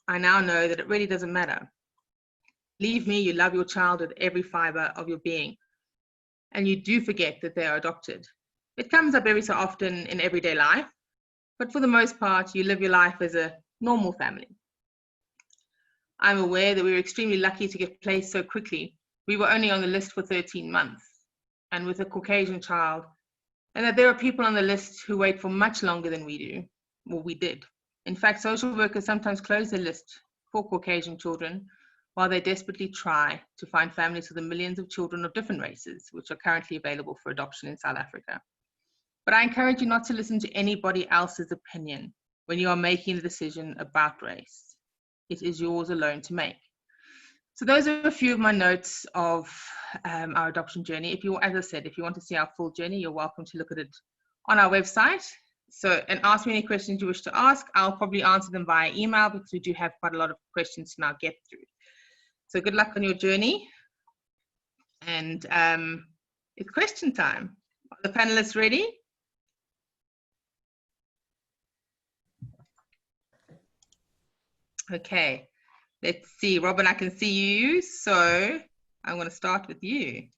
I now know that it really doesn't matter. Believe me, you love your child with every fiber of your being, and you do forget that they are adopted. It comes up every so often in everyday life, but for the most part, you live your life as a normal family. I'm aware that we were extremely lucky to get placed so quickly. We were only on the list for 13 months, and with a Caucasian child, and that there are people on the list who wait for much longer than we do, or we did. In fact, social workers sometimes close their list for Caucasian children while they desperately try to find families for the millions of children of different races, which are currently available for adoption in South Africa. But I encourage you not to listen to anybody else's opinion when you are making the decision about race. It is yours alone to make. So those are a few of my notes of our adoption journey. If you, as I said, if you want to see our full journey, you're welcome to look at it on our website. So, and ask me any questions you wish to ask. I'll probably answer them via email because we do have quite a lot of questions to now get through. So good luck on your journey. And it's question time. Are the panelists ready? Okay, let's see. Robyn, I can see you. So I'm going to start with you.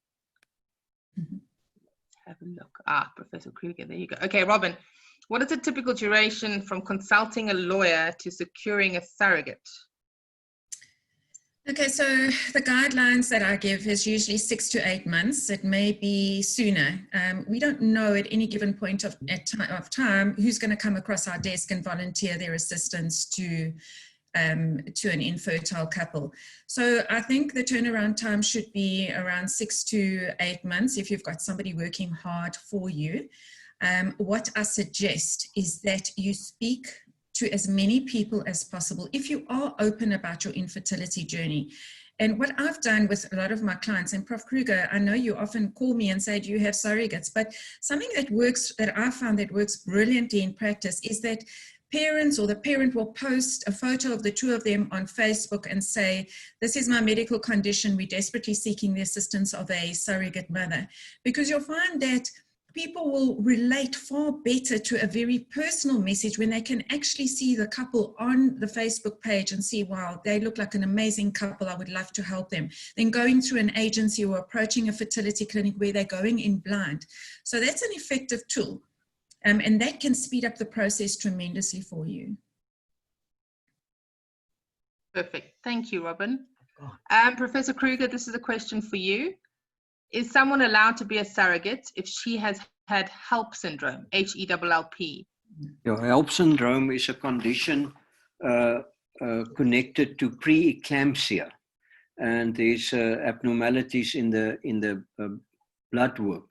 Have a look. Professor Kruger, there you go. Okay, Robyn, what is the typical duration from consulting a lawyer to securing a surrogate? Okay, so the guidelines that I give is usually 6 to 8 months. It may be sooner. We don't know at any given point of time who's going to come across our desk and volunteer their assistance to an infertile couple. So I think the turnaround time should be around 6 to 8 months if you've got somebody working hard for you. What I suggest is that you speak to as many people as possible if you are open about your infertility journey. And what I've done with a lot of my clients, and Prof. Kruger, I know you often call me and say, do you have surrogates? But something that works, that I found that works brilliantly in practice is that parents or the parent will post a photo of the two of them on Facebook and say, this is my medical condition, we're desperately seeking the assistance of a surrogate mother. Because you'll find that people will relate far better to a very personal message when they can actually see the couple on the Facebook page and see, wow, they look like an amazing couple, I would love to help them, than going through an agency or approaching a fertility clinic where they're going in blind. So that's an effective tool. And that can speed up the process tremendously for you. Perfect. Thank you, Robyn. Professor Kruger, this is a question for you. Is someone allowed to be a surrogate if she has had HELLP syndrome, HELLP? Yeah, HELLP syndrome is a condition connected to preeclampsia, and there's abnormalities in the blood work.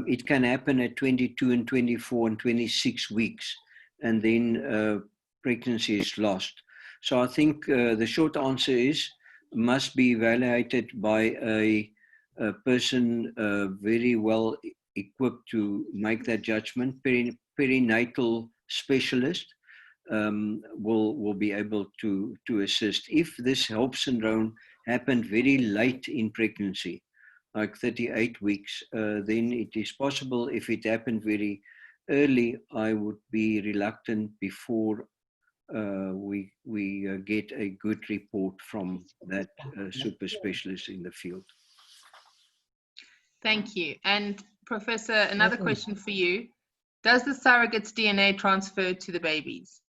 It can happen at 22 and 24 and 26 weeks, and then pregnancy is lost. So I think the short answer is must be evaluated by a person very well equipped to make that judgment. Perinatal specialist will be able to assist. If this HELLP syndrome happened very late in pregnancy, like 38 weeks, then it is possible. If it happened very early, I would be reluctant before we get a good report from that super specialist in the field. Thank you. And Professor, another question for you. Does the surrogate's DNA transfer to the babies?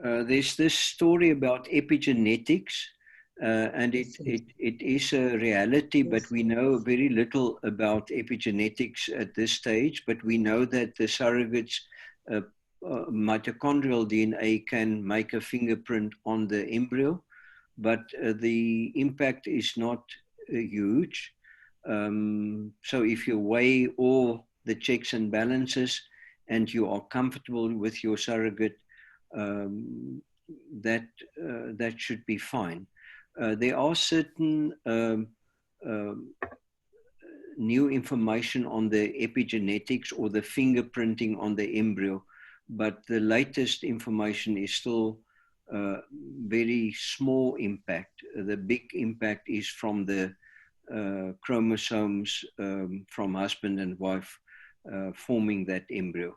There's this story about epigenetics, and it is a reality, but we know very little about epigenetics at this stage. But we know that the surrogate's mitochondrial DNA can make a fingerprint on the embryo, but the impact is not huge. So if you weigh all the checks and balances and you are comfortable with your surrogate, that should be fine. There are certain new information on the epigenetics or the fingerprinting on the embryo, but the latest information is still very small impact. The big impact is from the chromosomes from husband and wife forming that embryo.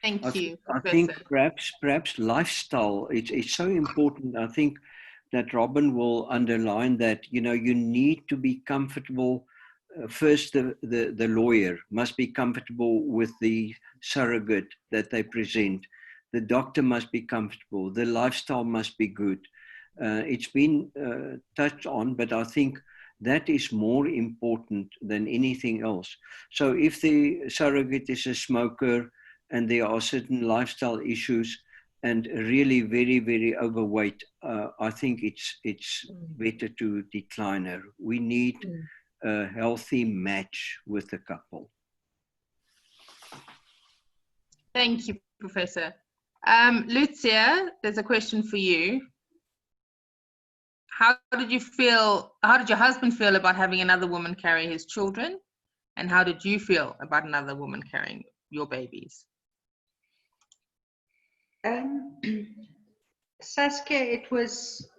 Thank you, I think perhaps lifestyle, it's so important. I think that Robynne will underline that, you know, you need to be comfortable. First, the lawyer must be comfortable with the surrogate that they present. The doctor must be comfortable. The lifestyle must be good. It's been touched on, but I think that is more important than anything else. So if the surrogate is a smoker and there are certain lifestyle issues and really very, very overweight, I think it's better to decline her. We need a healthy match with the couple. Thank you, Professor. Lucia, there's a question for you. How did your husband feel about having another woman carry his children? And how did you feel about another woman carrying your babies? Saskia, it was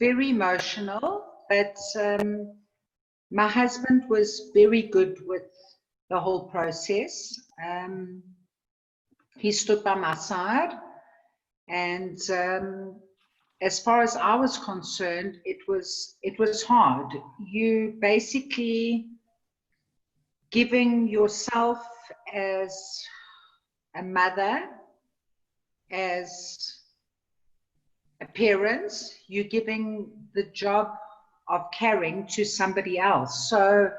very emotional, but my husband was very good with the whole process. He stood by my side, and as far as I was concerned, it was hard. You basically giving yourself as a mother, as a parent, you're giving the job of caring to somebody else. So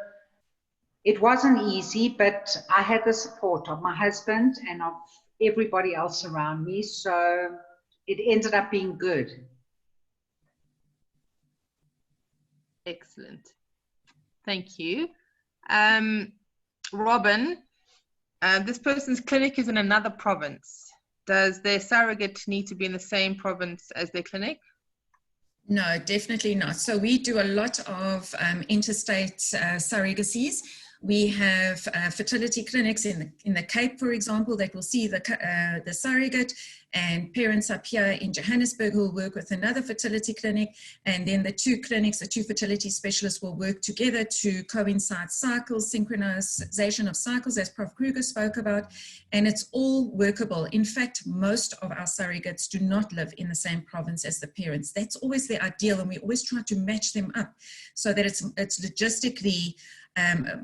it wasn't easy, but I had the support of my husband and of everybody else around me. So it ended up being good. Excellent. Thank you. Robynne, this person's clinic is in another province. Does their surrogate need to be in the same province as their clinic? No, definitely not. So we do a lot of interstate surrogacies. We have fertility clinics in the Cape, for example, that will see the surrogate, and parents up here in Johannesburg who will work with another fertility clinic, and then the two clinics, the two fertility specialists will work together to coincide cycles, synchronization of cycles, as Prof. Kruger spoke about, and it's all workable. In fact, most of our surrogates do not live in the same province as the parents. That's always the ideal, and we always try to match them up so that it's logistically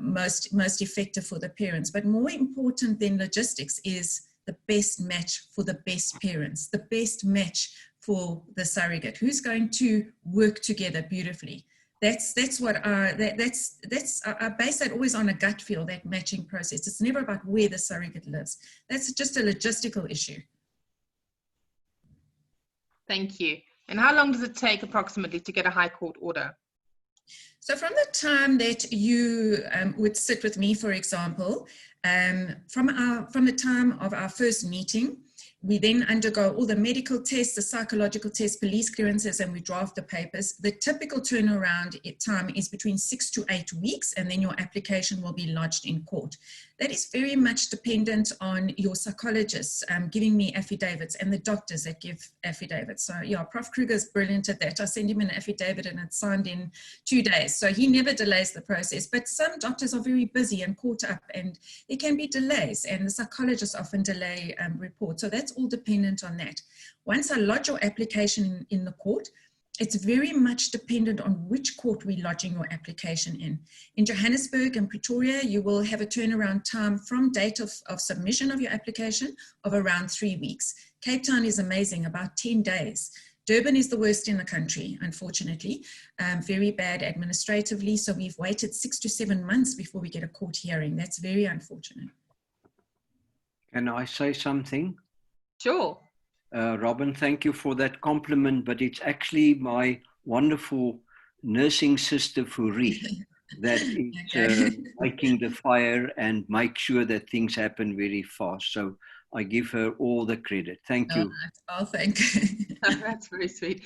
most effective for the parents. But more important than logistics is the best match for the best parents, the best match for the surrogate, who's going to work together beautifully. That's what I base that always on a gut feel, that matching process. It's never about where the surrogate lives. That's just a logistical issue. Thank you. And how long does it take approximately to get a high court order? So from the time that you would sit with me, for example, from the time of our first meeting, we then undergo all the medical tests, the psychological tests, police clearances, and we draft the papers. The typical turnaround time is between 6 to 8 weeks, and then your application will be lodged in court. That is very much dependent on your psychologists giving me affidavits and the doctors that give affidavits. So yeah, Prof. Kruger is brilliant at that. I send him an affidavit and it's signed in 2 days. So he never delays the process, but some doctors are very busy and caught up, and there can be delays, and the psychologists often delay reports. So that's all dependent on that. Once I lodge your application in the court, it's very much dependent on which court we're lodging your application in. In Johannesburg and Pretoria, you will have a turnaround time from date of submission of your application of around 3 weeks. Cape Town is amazing, about 10 days. Durban is the worst in the country, unfortunately, very bad administratively. So we've waited 6 to 7 months before we get a court hearing. That's very unfortunate. Can I say something? Sure. Robyn, thank you for that compliment, but it's actually my wonderful nursing sister Fourie that is making the fire and make sure that things happen very fast. So I give her all the credit. Thank you. Oh, thank you. That's very sweet.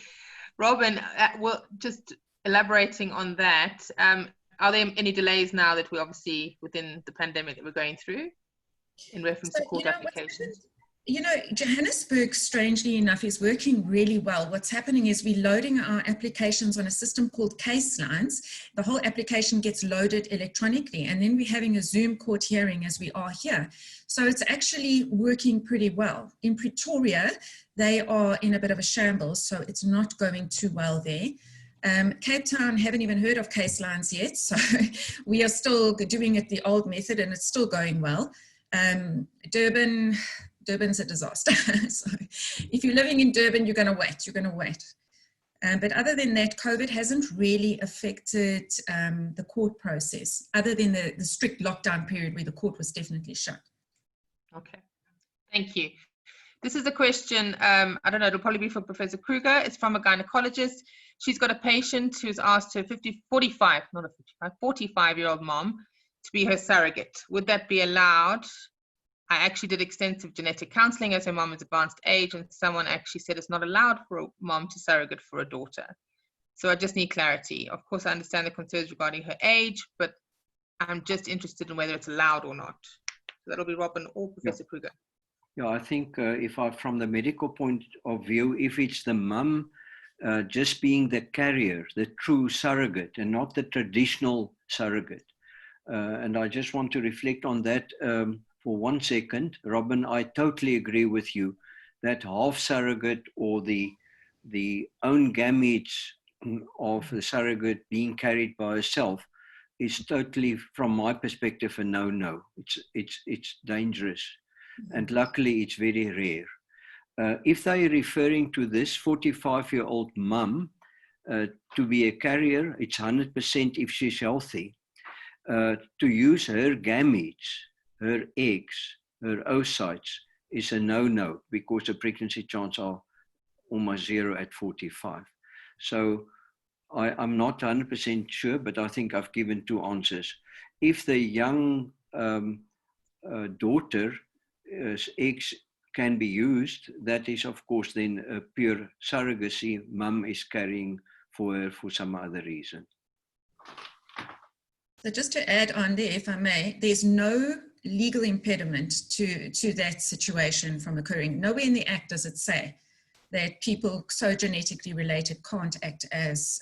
Robyn, well, just elaborating on that, are there any delays now that we're obviously within the pandemic that we're going through in reference to court applications? You know, Johannesburg, strangely enough, is working really well. What's happening is we're loading our applications on a system called Case Lines. The whole application gets loaded electronically, and then we're having a Zoom court hearing as we are here. So it's actually working pretty well. In Pretoria, they are in a bit of a shambles, so it's not going too well there. Cape Town, haven't even heard of Case Lines yet, so we are still doing it the old method, and it's still going well. Durban's a disaster. So if you're living in Durban, you're going to wait. But other than that, COVID hasn't really affected the court process, other than the strict lockdown period where the court was definitely shut. Okay, thank you. This is a question, I don't know, it'll probably be for Professor Kruger. It's from a gynecologist. She's got a patient who's asked her 45-year-old mom to be her surrogate. Would that be allowed? I actually did extensive genetic counseling as her mom is advanced age, and someone actually said it's not allowed for a mom to surrogate for a daughter. So I just need clarity. Of course, I understand the concerns regarding her age, but I'm just interested in whether it's allowed or not. So that'll be Robyn or Professor Kruger. Yeah, I think from the medical point of view, if it's the mum just being the carrier, the true surrogate, and not the traditional surrogate. And I just want to reflect on that for 1 second. Robyn, I totally agree with you that half surrogate or the own gametes of the surrogate being carried by herself is totally, from my perspective, a no-no. It's dangerous. And luckily, it's very rare. If they're referring to this 45-year-old mum to be a carrier, it's 100% if she's healthy. To use her gametes, her eggs, her oocytes is a no-no because the pregnancy chances are almost zero at 45. So I'm not 100% sure, but I think I've given 2 answers. If the young daughter eggs can be used, that is of course then a pure surrogacy. Mum is carrying for her for some other reason. So just to add on there, if I may, there's no legal impediment to that situation from occurring. Nowhere in the Act does it say that people so genetically related can't act as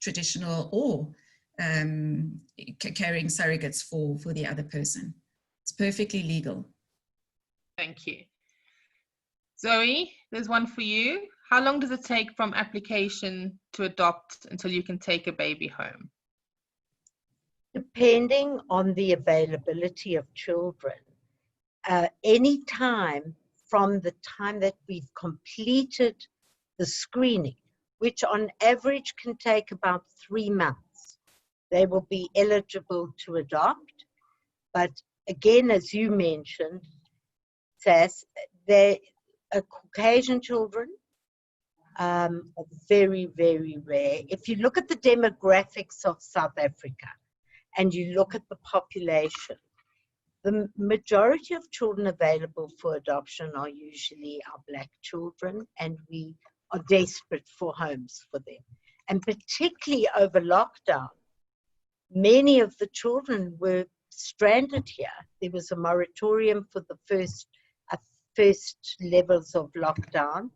traditional or carrying surrogates for the other person. It's perfectly legal. Thank you. Zoe, there's one for you. How long does it take from application to adopt until you can take a baby home? Depending on the availability of children, any time from the time that we've completed the screening, which on average can take about 3 months, they will be eligible to adopt. But again, as you mentioned, Sass, Caucasian children are very, very rare. If you look at the demographics of South Africa and you look at the population, the majority of children available for adoption are usually our Black children, and we are desperate for homes for them. And particularly over lockdown, many of the children were stranded here. There was a moratorium for the first levels of lockdown,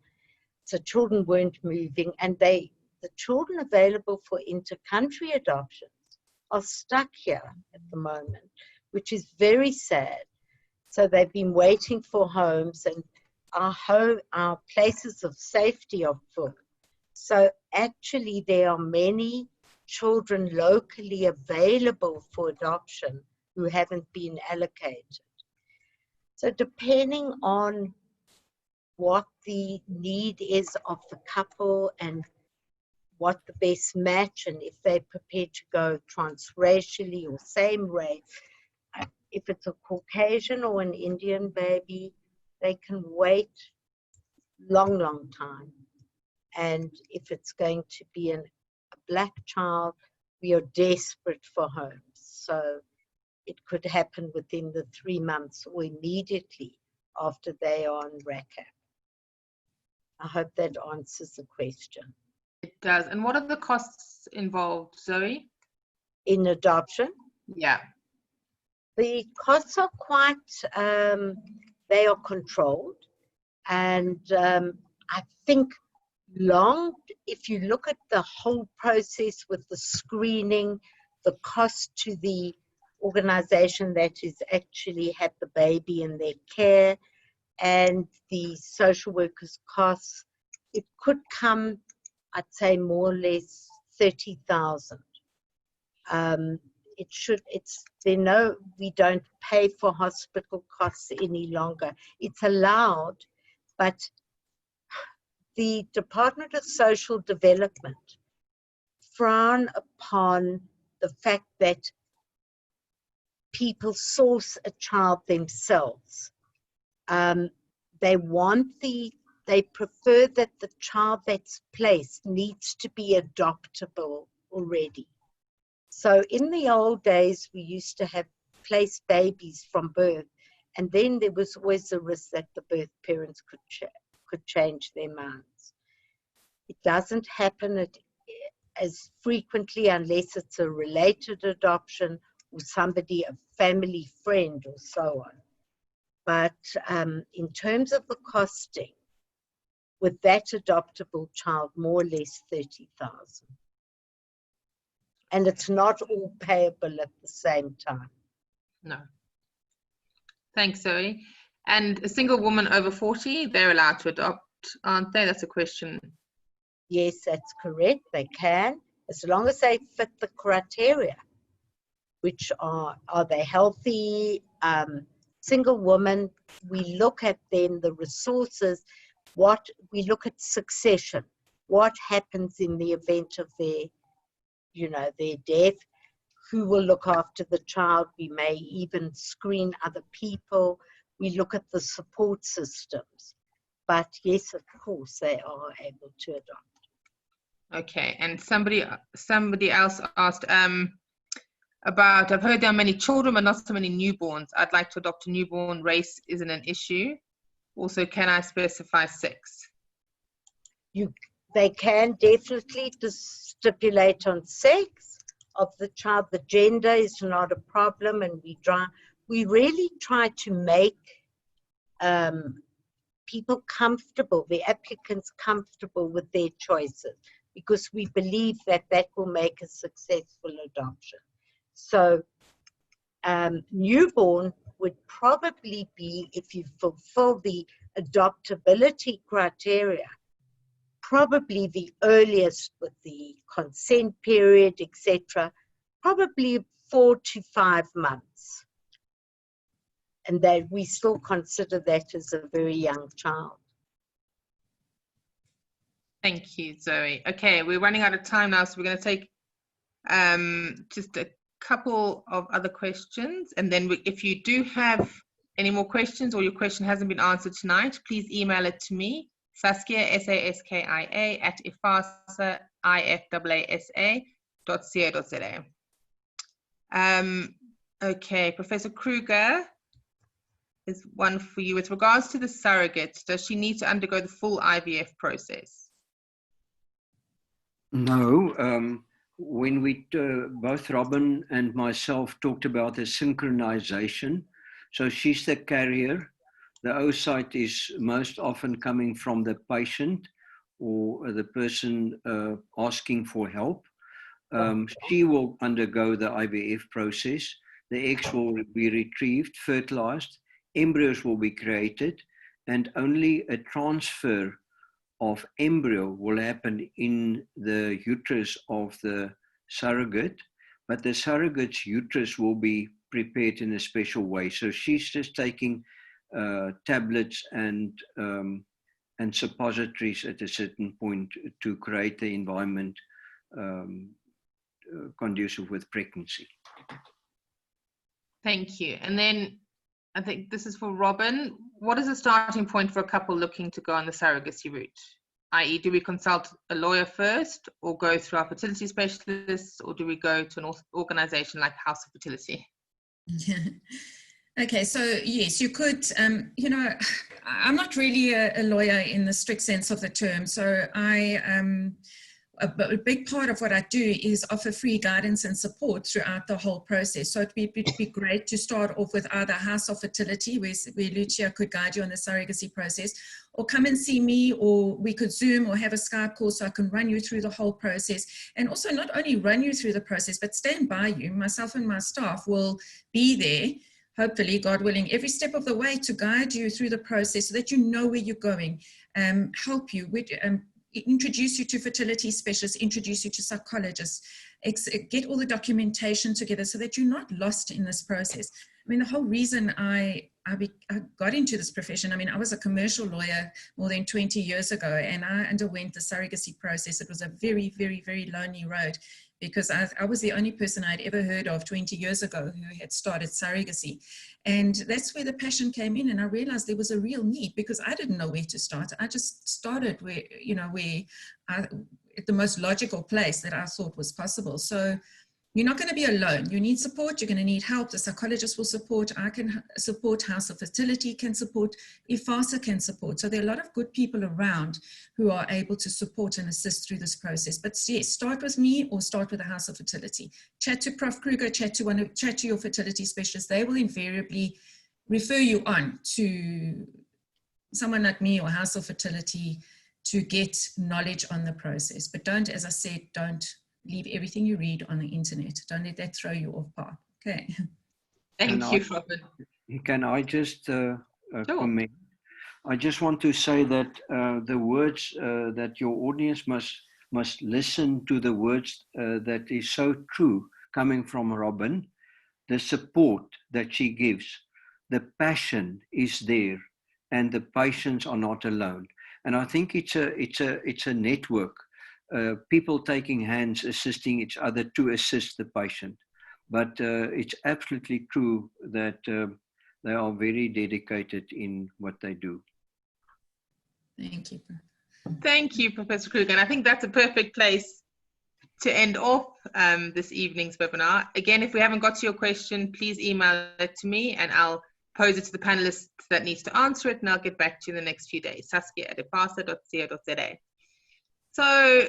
so children weren't moving, and the children available for inter-country adoptions are stuck here at the moment, which is very sad. So they've been waiting for homes, and our places of safety are full. So actually there are many children locally available for adoption who haven't been allocated. So depending on what the need is of the couple and what the best match, and if they're prepared to go transracially or same race, if it's a Caucasian or an Indian baby, they can wait long time. And if it's going to be a black child, we are desperate for homes. So it could happen within the 3 months or immediately after they are on RACAP. I hope that answers the question. It does. And what are the costs involved, Zoe? In adoption? Yeah. The costs are quite, they are controlled. And I think if you look at the whole process with the screening, the cost to the organization that is actually had the baby in their care, and the social workers' costs, it could come, I'd say, more or less 30,000. We don't pay for hospital costs any longer. It's allowed, but the Department of Social Development frown upon the fact that people source a child themselves. They prefer that the child that's placed needs to be adoptable already. So in the old days, we used to have placed babies from birth, and then there was always a risk that the birth parents could change their minds. It doesn't happen as frequently unless it's a related adoption or somebody, a family friend or so on. But in terms of the costing, with that adoptable child, more or less 30,000. And it's not all payable at the same time. No. Thanks, Zoe. And a single woman over 40, they're allowed to adopt, aren't they? That's a question. Yes, that's correct. They can, as long as they fit the criteria, which are they healthy? Single woman, we look at then the resources, we look at succession, what happens in the event of their death, who will look after the child. We may even screen other people. We look at the support systems. But yes, of course, they are able to adopt. Okay, and somebody else asked about, I've heard there are many children, but not so many newborns. I'd like to adopt a newborn. Race isn't an issue. Also, can I specify sex? They can definitely stipulate on sex of the child. The gender is not a problem, and we really try to make people comfortable, the applicants comfortable with their choices, because we believe that will make a successful adoption. So newborn would probably be, if you fulfill the adoptability criteria, probably the earliest with the consent period, etc., probably 4 to 5 months. And that we still consider that as a very young child. Thank you, Zoe. Okay, we're running out of time now, so we're going to take just a couple of other questions. And then if you do have any more questions or your question hasn't been answered tonight, please email it to me, Saskia, Saskia, at IFAASA, IFAASA.co.za. Okay, Professor Kruger is one for you. With regards to the surrogate, does she need to undergo the full IVF process? No. When both Robynne and myself talked about the synchronization, so she's the carrier. The oocyte is most often coming from the patient or the person asking for help. She will undergo the IVF process. The eggs will be retrieved, fertilized, embryos will be created, and only a transfer of embryo will happen in the uterus of the surrogate, but the surrogate's uterus will be prepared in a special way. So she's just taking tablets and suppositories at a certain point to create the environment conducive with pregnancy. Thank you. And then I think this is for Robynne. What is the starting point for a couple looking to go on the surrogacy route? I.e., do we consult a lawyer first, or go through our fertility specialists, or do we go to an organization like House of Fertility? Okay, so yes, you could, you know, I'm not really a lawyer in the strict sense of the term. So a big part of what I do is offer free guidance and support throughout the whole process. So it'd be great to start off with either House of Fertility, where Lucia could guide you on the surrogacy process, or come and see me, or we could Zoom or have a Skype call so I can run you through the whole process. And also not only run you through the process, but stand by you. Myself and my staff will be there, hopefully, God willing, every step of the way to guide you through the process so that you know where you're going, help you with, introduce you to fertility specialists, introduce you to psychologists, get all the documentation together so that you're not lost in this process. I mean, the whole reason I got into this profession, I mean, I was a commercial lawyer more than 20 years ago, and I underwent the surrogacy process. It was a very, very, very lonely road, because I was the only person I'd ever heard of 20 years ago who had started surrogacy. And that's where the passion came in, and I realized there was a real need, because I didn't know where to start. I just started where, you know, at the most logical place that I thought was possible. So you're not going to be alone. You need support. You're going to need help. The psychologist will support. I can support. House of Fertility can support. IFAASA can support. So there are a lot of good people around who are able to support and assist through this process. But yes, start with me or start with the House of Fertility. Chat to Prof. Kruger, chat to your fertility specialist. They will invariably refer you on to someone like me or House of Fertility to get knowledge on the process. But don't, as I said, don't leave everything you read on the internet. Don't let that throw you off path. Okay. Thank you, Robynne. Can I just comment? I just want to say that the words that your audience must listen to, the words that is so true coming from Robynne, the support that she gives, the passion is there, and the patients are not alone. And I think it's a network. People taking hands, assisting each other to assist the patient. But it's absolutely true that they are very dedicated in what they do. Thank you. Thank you, Professor Kruger. And I think that's a perfect place to end off this evening's webinar. Again, if we haven't got to your question, please email it to me and I'll pose it to the panelists that needs to answer it, and I'll get back to you in the next few days. Saskia@ifaasa.co.za. So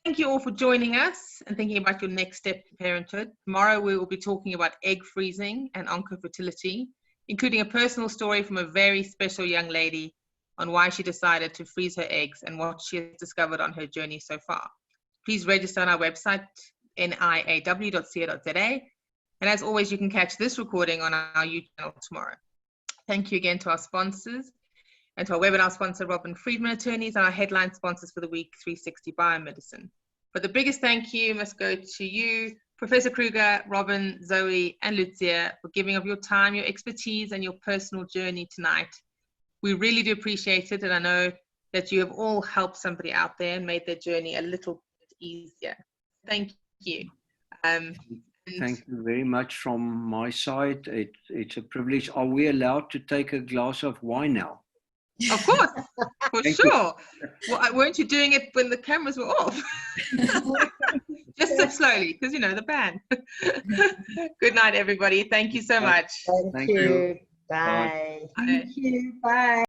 thank you all for joining us and thinking about your next step to parenthood. Tomorrow we will be talking about egg freezing and oncofertility, including a personal story from a very special young lady on why she decided to freeze her eggs and what she has discovered on her journey so far. Please register on our website, niaw.co.za. And as always, you can catch this recording on our YouTube channel tomorrow. Thank you again to our sponsors and to our webinar sponsor, Robynne Friedman Attorneys, and our headline sponsors for the week, 360 Biomedicine. But the biggest thank you must go to you, Professor Kruger, Robynne, Zoe, and Lucia, for giving of your time, your expertise, and your personal journey tonight. We really do appreciate it, and I know that you have all helped somebody out there and made their journey a little bit easier. Thank you. Thank you very much from my side. It's a privilege. Are we allowed to take a glass of wine now? Of course, for sure. Well, weren't you doing it when the cameras were off? Just sip slowly, because you know the band. Good night, everybody. Thank you so much. Thank you. Bye. Bye. Thank you. Bye.